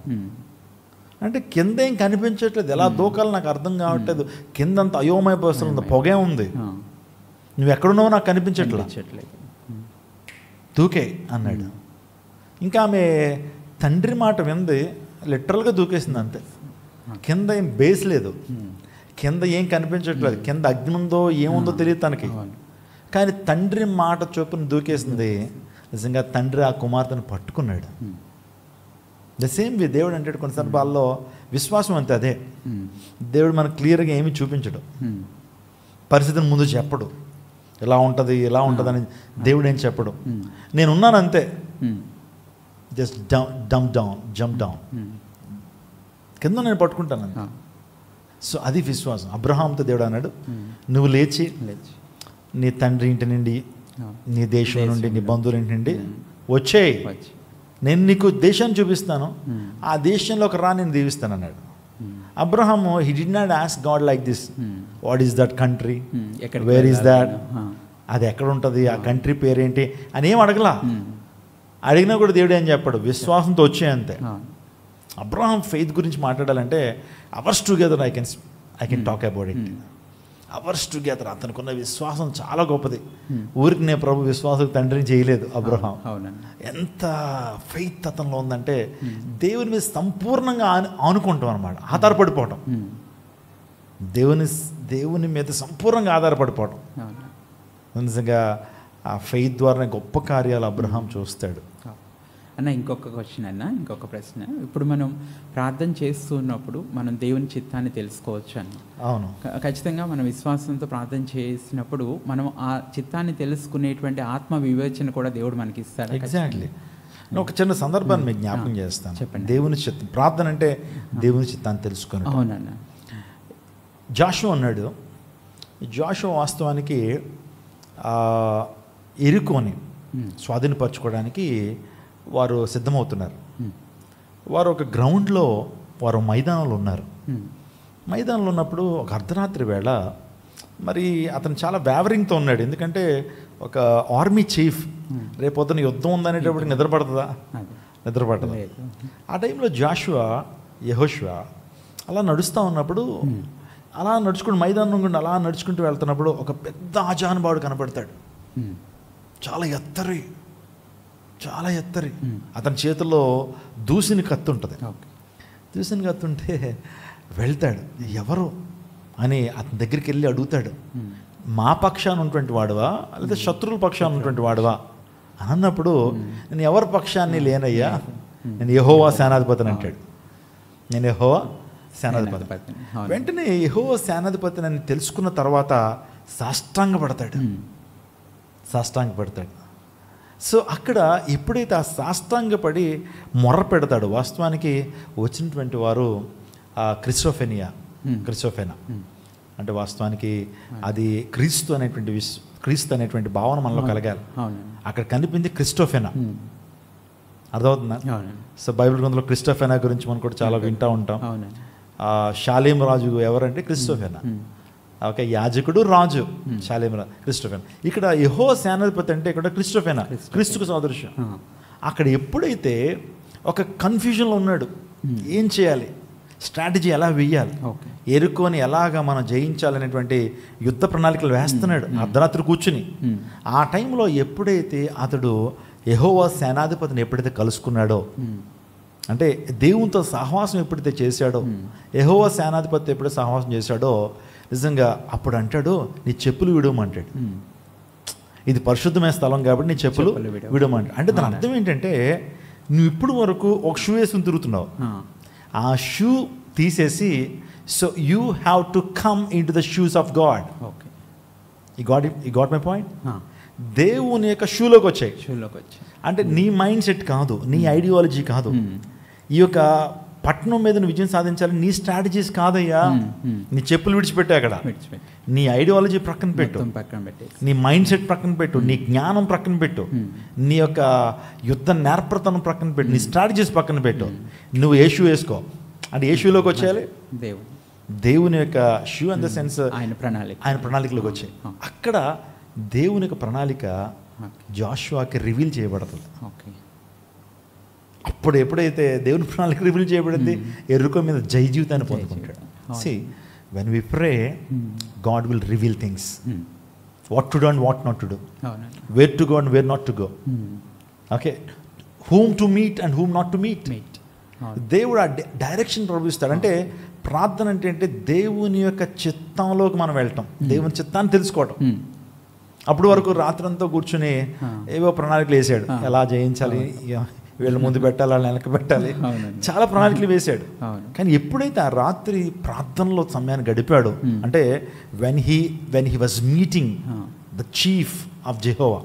అంటే కింద ఏం కనిపించట్లేదు, ఎలా దూకాలో నాకు అర్థం కావట్లేదు, కిందంతా అయోమయ పరిస్థితులు ఉంది, పొగే ఉంది, నువ్వు ఎక్కడున్నావో నాకు కనిపించట్లేదు, దూకే అన్నాడు. ఇంకా ఆమె తండ్రి మాట వింది, లిటరల్గా దూకేసింది అంతే. కింద ఏం బేస్ లేదు, కింద ఏం కనిపించట్లేదు, కింద అగ్ని ఉందో ఏముందో తెలియదు తనకి. కానీ తండ్రి మాట చొప్పున దూకేసింది. నిజంగా తండ్రి ఆ కుమార్తెను పట్టుకున్నాడు. ద సేమ్ వే దేవుడు అంటే కొన్ని సందర్భాల్లో విశ్వాసం అంతే అదే. దేవుడు మనకు క్లియర్గా ఏమీ చూపించడు, పరిస్థితిని ముందు చెప్పడు, ఎలా ఉంటుంది ఎలా ఉంటుంది అని దేవుడు ఏం చెప్పడు. నేనున్నాను అంతే, జస్ట్ జంప్ డౌన్, కింద నేను పట్టుకుంటాను. సో అది విశ్వాసం. అబ్రహాంతో దేవుడు అన్నాడు, నువ్వు లేచి నీ తండ్రి ఇంటి నుండి, నీ దేశం నుండి, నీ బంధువుల ఇంటి నుండి వచ్చేయి, నేను నీకు దేశాన్ని చూపిస్తాను, ఆ దేశంలోకి రా, నేను దీవిస్తాను అన్నాడు. Abraham he did not ask God like this, what is that country, where is that, అది ఎక్కడ ఉంటుంది, ఆ కంట్రీ పేరేంటి అని ఏం అడగలా. అడిగినా కూడా దేవుడు ఏం చెప్పాడు, విశ్వాసంతో వచ్చే అంతే. అబ్రహాం ఫెయిత్ గురించి మాట్లాడాలంటే hours together I can talk about it. Hours together అతనుకున్న విశ్వాసం చాలా గొప్పది. ఊరికి నేను ప్రభు విశ్వాసం తండ్రిని చేయలేదు అబ్రహాం. ఎంత ఫెయిత్ అతనిలో ఉందంటే దేవుని మీద సంపూర్ణంగా ఆనుకుంటాం అనమాట, ఆధారపడిపోవటం, దేవుని మీద సంపూర్ణంగా ఆధారపడిపోవటం. నిజంగా ఆ ఫెయిత్ ద్వారానే గొప్ప కార్యాలు అబ్రహాం చూస్తాడు. అన్న ఇంకొక క్వశ్చన్ అన్న, ఇంకొక ప్రశ్న. ఇప్పుడు మనం ప్రార్థన చేస్తున్నప్పుడు మనం దేవుని చిత్తాన్ని తెలుసుకోవచ్చు అన్న. అవును, ఖచ్చితంగా మనం విశ్వాసంతో ప్రార్థన చేసినప్పుడు మనం ఆ చిత్తాన్ని తెలుసుకునేటువంటి ఆత్మ వివేచన కూడా దేవుడు మనకి ఇస్తాడు. ఎగ్జాక్ట్లీ. ఒక చిన్న సందర్భాన్ని మీకు జ్ఞాపకం చేస్తాను. చెప్పండి. దేవుని చిత్తం, ప్రార్థన అంటే దేవుని చిత్తాన్ని తెలుసుకుని. అవునన్న. జాషువా అన్నాడు, జాషువా వాస్తవానికి ఎరికోని స్వాధీనపరచుకోవడానికి వారు సిద్ధమవుతున్నారు. వారు ఒక గ్రౌండ్లో, వారు మైదానంలో ఉన్నారు. మైదానంలో ఉన్నప్పుడు ఒక అర్ధరాత్రి వేళ మరి అతను చాలా వేవరింగ్తో ఉన్నాడు. ఎందుకంటే ఒక ఆర్మీ చీఫ్, రేపొద్దున యుద్ధం ఉందనేటప్పుడు నిద్రపడుతుందా? నిద్రపడదా? ఆ టైంలో యెహోషువ అలా నడుస్తూ ఉన్నప్పుడు, అలా నడుచుకుంటూ మైదానం గుండా అలా నడుచుకుంటూ వెళ్తున్నప్పుడు ఒక పెద్ద ఆజానుభావుడు కనపడతాడు. చాలా ఎత్తరి, చాలా ఎత్తరి. అతని చేతిలో దూసిన కత్తి ఉంటుంది. దూసిన కత్తి ఉంటే వెళ్తాడు. ఎవరు అని అతని దగ్గరికి వెళ్ళి అడుగుతాడు, మా పక్షాన ఉన్నటువంటి వాడువా లేదా శత్రువుల పక్షాన ఉన్నటువంటి వాడువా అని అన్నప్పుడు, నేను ఎవరి పక్షాన్ని లేనయ్యా, నేను యెహోవా సేనాధిపతిని అంటాడు. నేను యెహోవా సేనాధిపతి. వెంటనే యెహోవా సేనాధిపతిని అని తెలుసుకున్న తర్వాత సాష్టాంగపడతాడు. సో అక్కడ ఎప్పుడైతే ఆ సాష్టాంగపడి మొర్ర పెడతాడు, వాస్తవానికి వచ్చినటువంటి వారు క్రిస్టోఫెనా అంటే వాస్తవానికి అది క్రీస్తు అనేటువంటి భావన మనలో కలగాలి. అక్కడ కనిపింది క్రిస్టోఫెనా. అర్థమవుతుందా? సో బైబిల్ గ్రంథంలో క్రిస్టోఫెనా గురించి మనం కూడా చాలా వింటూ ఉంటాం. షాలేం రాజు ఎవరంటే క్రిస్టోఫెనా. ఓకే, యాజకుడు రాజు షాలేం రాజు క్రిస్టోఫెనా. ఇక్కడ యెహోవా సేనాధిపతి అంటే ఇక్కడ క్రిస్టోఫెనా, క్రీస్తుకు సాదృశ్యం. అక్కడ ఎప్పుడైతే ఒక కన్ఫ్యూజన్లో ఉన్నాడు, ఏం చేయాలి, స్ట్రాటజీ ఎలా వేయాలి, ఎరుకోని ఎలాగా మనం జయించాలనేటువంటి యుద్ధ ప్రణాళికలు వేస్తున్నాడు అర్ధరాత్రి కూర్చుని. ఆ టైంలో ఎప్పుడైతే అతడు యెహోవా సేనాధిపతిని ఎప్పుడైతే కలుసుకున్నాడో, అంటే దేవునితో సహవాసం ఎప్పుడైతే చేశాడో, యెహోవా సేనాధిపతి ఎప్పుడైతే సహవాసం చేశాడో, నిజంగా అప్పుడు అంటాడు, నీ చెప్పులు విడవమంటాడు. ఇది పరిశుద్ధమైన స్థలం కాబట్టి నీ చెప్పులు విడవమంటాడు. అంటే దాని అర్థం ఏంటంటే, నువ్వు ఇప్పుడు వరకు ఒక షూ వేసుకుని తిరుగుతున్నావు, ఆ షూ తీసేసి, so you have to come in to the shoes of God. You got my point? దేవుని యొక్క షూలోకి వచ్చాయి. అంటే నీ మైండ్ సెట్ కాదు, నీ ఐడియాలజీ కాదు, ఈ యొక్క పట్టణం మీద నువ్వు విజయం సాధించాలి నీ స్ట్రాటజీస్ కాదయ్యా. నీ చెప్పులు విడిచిపెట్టు, అక్కడ నీ ఐడియాలజీ ప్రక్కన పెట్టు, నీ మైండ్ సెట్ ప్రక్కన పెట్టు, నీ జ్ఞానం ప్రక్కన పెట్టు, నీ యొక్క యుద్ధ నేర్పరతను ప్రక్కన పెట్టు, నీ స్ట్రాటజీస్ పక్కన పెట్టు. నువ్వు ఏ షూ వేసుకో అంటే ఏ షూలోకి వచ్చేయాలి? దేవుని యొక్క షూ ఇన్ ద సెన్స్ ఆయన ప్రణాళికలోకి వచ్చాయి. అక్కడ దేవుని యొక్క ప్రణాళిక జోషువాకి రివీల్ చేయబడుతుంది. అప్పుడు ఎప్పుడైతే దేవుని ప్రణాళిక రివీల్ చేయబడింది, ఎరుకో మీద జై జీవితాన్ని పొందుకుంటాడు. See, when we pray, God will reveal things. What to do and what not to do. Where to go and where not to go. Okay. Whom to meet and whom not to meet. దేవుడు ఆ direction ప్రవేశిస్తాడు. అంటే ప్రార్థన అంటే దేవుని యొక్క చిత్తంలోకి మనం వెళ్ళటం, దేవుని చిత్తాన్ని తెలుసుకోవటం. అప్పుడు వరకు రాత్రంతా కూర్చుని ఏవో ప్రణాళికలు వేసాడు, ఎలా జయించాలి, వీళ్ళ ముందు పెట్టాలి, వాళ్ళని వెనక పెట్టాలి, చాలా ప్రణాళికలు వేశాడు. కానీ ఎప్పుడైతే ఆ రాత్రి ప్రార్థనలో సమయాన్ని గడిపాడు, అంటే when he was meeting the chief of Jehovah,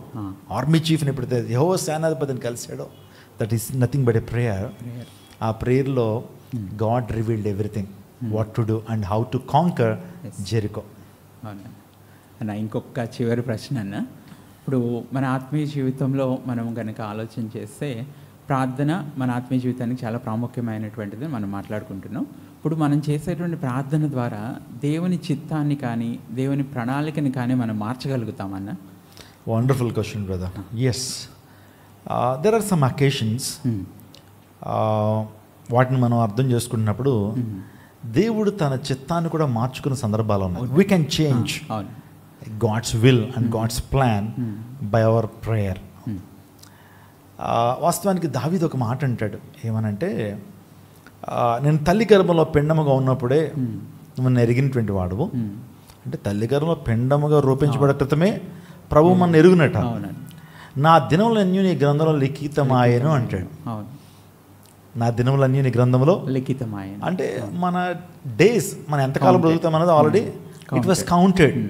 army చీఫ్ని ఎప్పుడైతే యెహోవా సేనాధిపతిని కలిశాడో, that is nothing but a prayer. ఆ ప్రేయర్లో God revealed everything, what to do and how to conquer Jericho. అన్న ఇంకొక చివరి ప్రశ్న అన్న, ఇప్పుడు మన ఆత్మీయ జీవితంలో మనం కనుక ఆలోచన చేస్తే ప్రార్థన మన ఆత్మీయ జీవితానికి చాలా ప్రాముఖ్యమైనటువంటిది మనం మాట్లాడుకుంటున్నాం. ఇప్పుడు మనం చేసేటువంటి ప్రార్థన ద్వారా దేవుని చిత్తాన్ని కానీ దేవుని ప్రణాళికని కానీ మనం మార్చగలుగుతామన్నా? Wonderful question brother. Yes, there are some occasions, వాటిని మనం అర్థం చేసుకున్నప్పుడు దేవుడు తన చిత్తాన్ని కూడా మార్చుకున్న సందర్భాలు ఉన్నాయి. We can change God's will and God's plan by our prayer. వాస్తవానికి దావీదు ఒక మాట అంటాడు, ఏమనంటే, నేను తల్లి గర్భంలో పిండముగా ఉన్నప్పుడే నువ్వు ఎరిగినటువంటి వాడువు. అంటే తల్లి గర్భంలో పిండముగా రూపించబడే క్రితమే ప్రభువు మన ఎరుగునట. నా దినములన్నీ నీ గ్రంథంలో లిఖితమాయను అంటాడు. నా దినములన్నీ నీ గ్రంథంలో లిఖితమాయను అంటే మన డేస్, మనం ఎంతకాలం బ్రతుకుతాం అన్నది ఆల్రెడీ ఇట్ వాస్ కౌంటెడ్.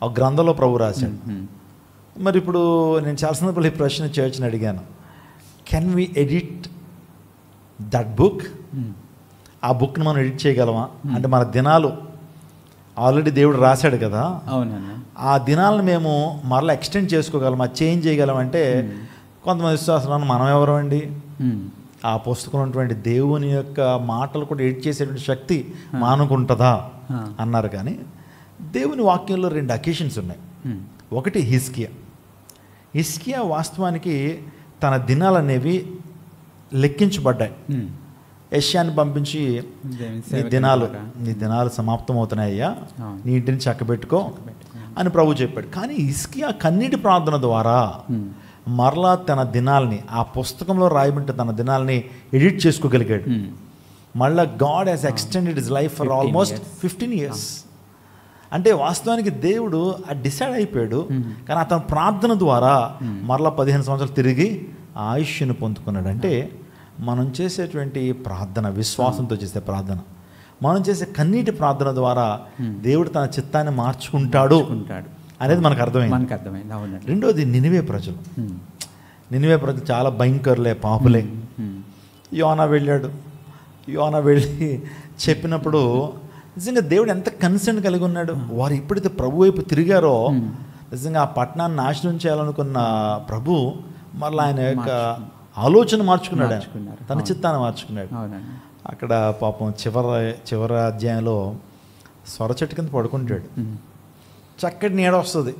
ఆ గ్రంథంలో ప్రభు రాశాడు. మరి ఇప్పుడు నేను చాలా సందర్భాలు ఈ ప్రశ్న చర్చ్ని అడిగాను, can we edit that book? ఆ బుక్ని మనం ఎడిట్ చేయగలమా? అంటే మన దినాలు ఆల్రెడీ దేవుడు రాశాడు కదా, ఆ దినాలను మేము మరలా ఎక్స్టెండ్ చేసుకోగలమా, చేంజ్ చేయగలమంటే కొంతమంది విశ్వాసాలను మనం ఎవరు అండి? ఆ పుస్తకంలో ఉన్నటువంటి దేవుని యొక్క మాటలు కూడా ఎడిట్ చేసేటువంటి శక్తి మానుకుంటుందా అన్నారు. కానీ దేవుని వాక్యంలో 2 అకేషన్స్ ఉన్నాయి. ఒకటి హిజ్కియా వాస్తవానికి తన దినాలు అనేవి లెక్కించబడ్డాయి. యెషయాని పంపించి నీ దినాలు సమాప్తం అవుతున్నాయ్యా, నీ ఇంటిని చక్కబెట్టుకో అని ప్రభు చెప్పాడు. కానీ హిజ్కియా కన్నీటి ప్రార్థన ద్వారా మరలా తన దినాల్ని, ఆ పుస్తకంలో రాయబడిన తన దినాల్ని ఎడిట్ చేసుకోగలిగాడు. మళ్ళీ God has extended his life for almost 15 years. అంటే వాస్తవానికి దేవుడు డిసైడ్ అయిపోయాడు. కానీ అతని ప్రార్థన ద్వారా మరలా 15 సంవత్సరాలు తిరిగి ఆయుష్ను పొందుకున్నాడు. అంటే మనం చేసేటువంటి ప్రార్థన, విశ్వాసంతో చేసే ప్రార్థన, మనం చేసే కన్నీటి ప్రార్థన ద్వారా దేవుడు తన చిత్తాన్ని మార్చుకుంటాడు అనేది మనకు అర్థమైంది. రెండోది నినివే ప్రజలు చాలా భయంకరులే, పాపులే. యోనా వెళ్ళి చెప్పినప్పుడు నిజంగా దేవుడు ఎంత కన్సర్న్ కలిగి ఉన్నాడు. వారు ఎప్పుడైతే ప్రభు వైపు తిరిగారో నిజంగా ఆ పట్టణాన్ని నాశనం చేయాలనుకున్న ప్రభు మళ్ళీ ఆయన యొక్క ఆలోచన మార్చుకున్నాడు, తన చిత్తాన్ని మార్చుకున్నాడు. అక్కడ పాపం చివరి అధ్యాయంలో సొర చెట్టు కింద పడుకుంటాడు. చక్కటి నీడ వస్తుంది.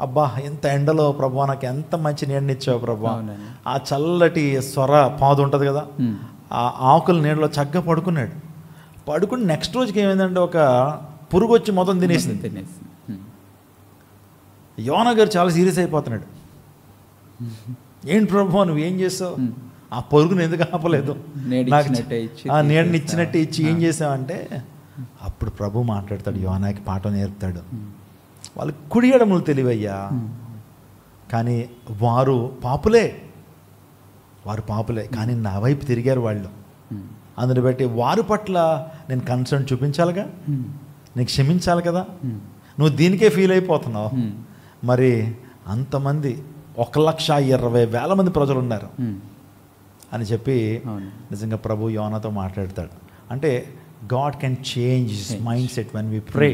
అబ్బా ఎంత ఎండలో ప్రభా నాకు ఎంత మంచి నీడనిచ్చావు ప్రభా. ఆ చల్లటి సొర పాదు ఉంటుంది కదా, ఆ ఆకుల నీడలో చక్కగా పడుకుని నెక్స్ట్ రోజుకి ఏమైందంటే ఒక పురుగు వచ్చి మొత్తం తినేసింది. యోనా గారు చాలా సీరియస్ అయిపోతున్నాడు. ఏంటి ప్రభు నువ్వు ఏం చేసావు? ఆ పొరుగును ఎందుకు ఆపలేదు? నీడనిచ్చినట్టు ఇచ్చి ఏం చేసావంటే అప్పుడు ప్రభు మాట్లాడతాడు, యోనాకి పాఠం నేర్పుతాడు. వాళ్ళు కుడి ఎడములు తెలివయ్యా, కానీ వారు పాపులే కానీ నా వైపు తిరిగారు వాళ్ళు. అందుని బట్టి వారి పట్ల నేను కన్సర్న్ చూపించాలిగా, నీకు క్షమించాలి కదా. నువ్వు దీనికే ఫీల్ అయిపోతున్నావు. మరి అంతమంది 1,20,000 మంది ప్రజలు ఉన్నారు అని చెప్పి నిజంగా ప్రభు యోనాతో మాట్లాడతాడు. అంటే God can change his mindset when we pray.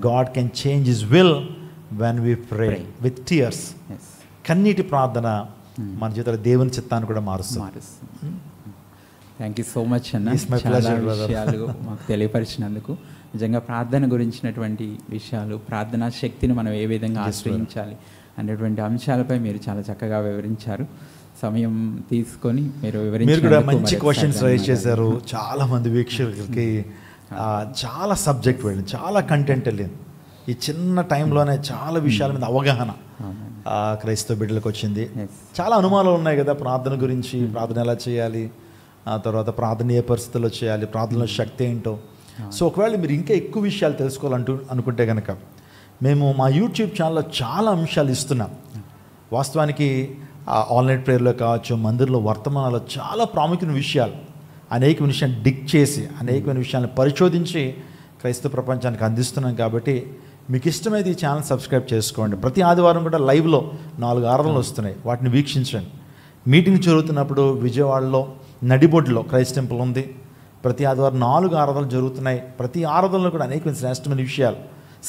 God can change his will when we pray with tears. కన్నీటి ప్రార్థన మన జీవితంలో దేవుని చిత్తాన్ని కూడా మారుస్తుంది. థ్యాంక్ యూ సో మచ్ అన్న, చాలా విషయాలు మాకు తెలియపరిచినందుకు. నిజంగా ప్రార్థన గురించినటువంటి విషయాలు, ప్రార్థనా శక్తిని మనం ఏ విధంగా ఆశ్రయించాలి అనేటువంటి అంశాలపై మీరు చాలా చక్కగా వివరించారు. సమయం తీసుకొని మీరు కూడా మంచి క్వశ్చన్స్ రైజ్ చేశారు. చాలా మంది వీక్షకులకి చాలా సబ్జెక్ట్ వెళ్ళింది, చాలా కంటెంట్ వెళ్ళింది. ఈ చిన్న టైంలోనే చాలా విషయాల మీద అవగాహన క్రైస్తవ బిడ్డలకు వచ్చింది. చాలా అనుమానాలు ఉన్నాయి కదా ప్రార్థన గురించి, ప్రార్థన ఎలా చేయాలి, ఆ తర్వాత ప్రార్థన ఏ పరిస్థితుల్లో చేయాలి, ప్రార్థనలో శక్తి ఏంటో. సో ఒకవేళ మీరు ఇంకా ఎక్కువ విషయాలు అనుకుంటే కనుక మేము మా యూట్యూబ్ ఛానల్లో చాలా అంశాలు ఇస్తున్నాం. వాస్తవానికి ఆన్లైన్ ప్రేయర్లో కావచ్చు, మందిరంలో వర్తమానాల్లో చాలా ప్రాముఖ్యమైన విషయాలు, అనేక విషయాన్ని డిగ్ చేసి అనేకమైన విషయాలను పరిశోధించి క్రైస్తవ ప్రపంచానికి అందిస్తున్నాం. కాబట్టి మీకు ఇష్టమైతే ఈ ఛానల్ సబ్స్క్రైబ్ చేసుకోండి. ప్రతి ఆదివారం కూడా లైవ్లో 4 ఆరాధనలు వస్తున్నాయి, వాటిని వీక్షించండి. మీటింగ్ జరుగుతున్నప్పుడు విజయవాడలో నడిబొడ్డులో క్రైస్ట్ టెంపుల్ ఉంది. ప్రతి ఆదివారం 4 ఆరాధనలు జరుగుతున్నాయి. ప్రతి ఆరాధనలో కూడా అనేక శ్రేష్టమైన విషయాలు,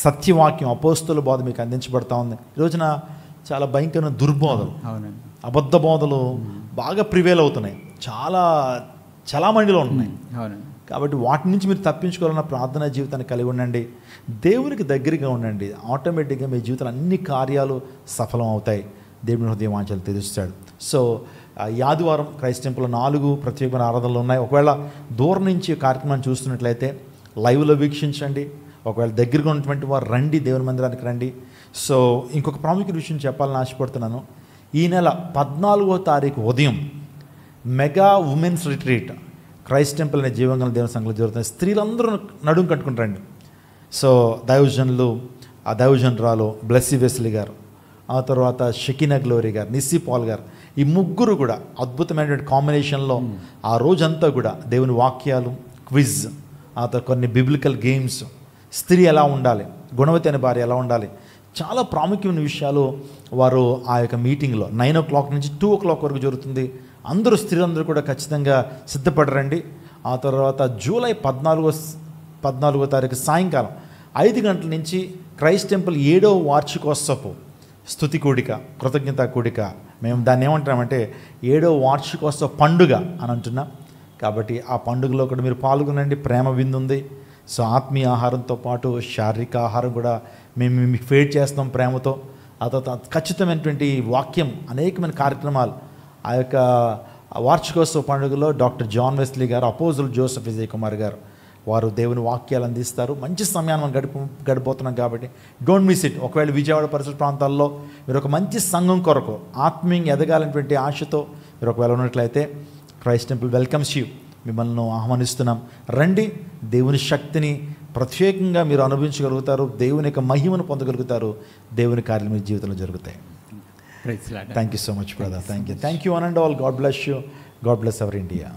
సత్యవాక్యం, అపోస్తుల బోధ మీకు అందించబడతా ఉంది. ఈ రోజున చాలా భయంకరమైన దుర్బోధలు, అబద్ధ బోధలు బాగా ప్రివేల్ అవుతున్నాయి, చాలా చలామణిలో ఉంటున్నాయి. కాబట్టి వాటి నుంచి మీరు తప్పించుకోవాలన్న ప్రార్థనా జీవితాన్ని కలిగి ఉండండి, దేవునికి దగ్గరగా ఉండండి. ఆటోమేటిక్గా మీ జీవితంలో అన్ని కార్యాలు సఫలం అవుతాయి. దేవుని హృదయ వాంఛలు తీరుస్తాడు. సో ఈ ఆదివారం క్రైస్ట్ టెంపుల్లో 4 ప్రత్యేకమైన ఆరాధనలు ఉన్నాయి. ఒకవేళ దూరం నుంచి కార్యక్రమాన్ని చూస్తున్నట్లయితే లైవ్లో వీక్షించండి. ఒకవేళ దగ్గరగా ఉన్నటువంటి వారు రండి, దేవుని మందిరానికి రండి. సో ఇంకొక ప్రాముఖ్య విషయం చెప్పాలని ఆశపడుతున్నాను. ఈ నెల 14వ తారీఖు ఉదయం mega women's retreat Christ temple అనే జీవంగల దేవుని సంఘంలో జరుగుతుంది. స్త్రీలందరూ నడుము కట్టుకుని రండి. సో దైవజనులు, ఆ దైవజనరాలు బ్లెస్సీ వెస్లీ గారు, ఆ తర్వాత షకీనా గ్లోరీ గారు, నిస్సీ పాల్ గారు, ఈ ముగ్గురు కూడా అద్భుతమైనటువంటి కాంబినేషన్లో ఆ రోజంతా కూడా దేవుని వాక్యాలు, క్విజ్, ఆ తర్వాత కొన్ని బిబ్లికల్ గేమ్స్, స్త్రీ ఎలా ఉండాలి, గుణవతి అనే భార్య ఎలా ఉండాలి, చాలా ప్రాముఖ్యమైన విషయాలు వారు ఆ యొక్క మీటింగ్లో 9 o'clock నుంచి 2 o'clock వరకు జరుగుతుంది. అందరూ స్త్రీలందరూ కూడా ఖచ్చితంగా సిద్ధపడరండి. ఆ తర్వాత జూలై 14వ తారీఖు సాయంకాలం 5 గంటల నుంచి క్రైస్ట్ టెంపుల్ 7వ వార్షికోత్సవం స్తుతి కూడిక, కృతజ్ఞత కూడిక, మేము దాన్ని ఏమంటున్నామంటే 7వ వార్షికోత్సవ పండుగ అని అంటున్నాం. కాబట్టి ఆ పండుగలో కూడా మీరు పాల్గొనండి. ప్రేమ విందు ఉంది. సో ఆత్మీయ ఆహారంతో పాటు శారీరక ఆహారం కూడా మేము మీకు ఫీడ్ చేస్తాం ప్రేమతో. ఆ తర్వాత ఖచ్చితమైనటువంటి వాక్యం, అనేకమైన కార్యక్రమాలు. ఆ యొక్క వార్షికోత్సవ పండుగలో డాక్టర్ జాన్ వెస్లీ గారు, అపోజిల్ జోసెఫ్ విజయ్ కుమార్ గారు వారు దేవుని వాక్యాలు అందిస్తారు. మంచి సమయాన్ని మనం గడిపోతున్నాం కాబట్టి డోంట్ మిస్ ఇట్. ఒకవేళ విజయవాడ పరిసర ప్రాంతాల్లో మీరు ఒక మంచి సంఘం కొరకు ఆత్మీయంగా ఎదగాలనేటువంటి ఆశతో మీరు ఒకవేళ ఉన్నట్లయితే క్రైస్ట్ టెంపుల్ వెల్కమ్స్ యూ. మిమ్మల్ని ఆహ్వానిస్తున్నాం. రండి, దేవుని శక్తిని ప్రత్యేకంగా మీరు అనుభవించగలుగుతారు. దేవుని యొక్క మహిమను పొందగలుగుతారు. దేవుని కార్యాలు మీ జీవితంలో జరుగుతాయి. Thank you so much brother. Thank you one and all. God bless you. God bless our India.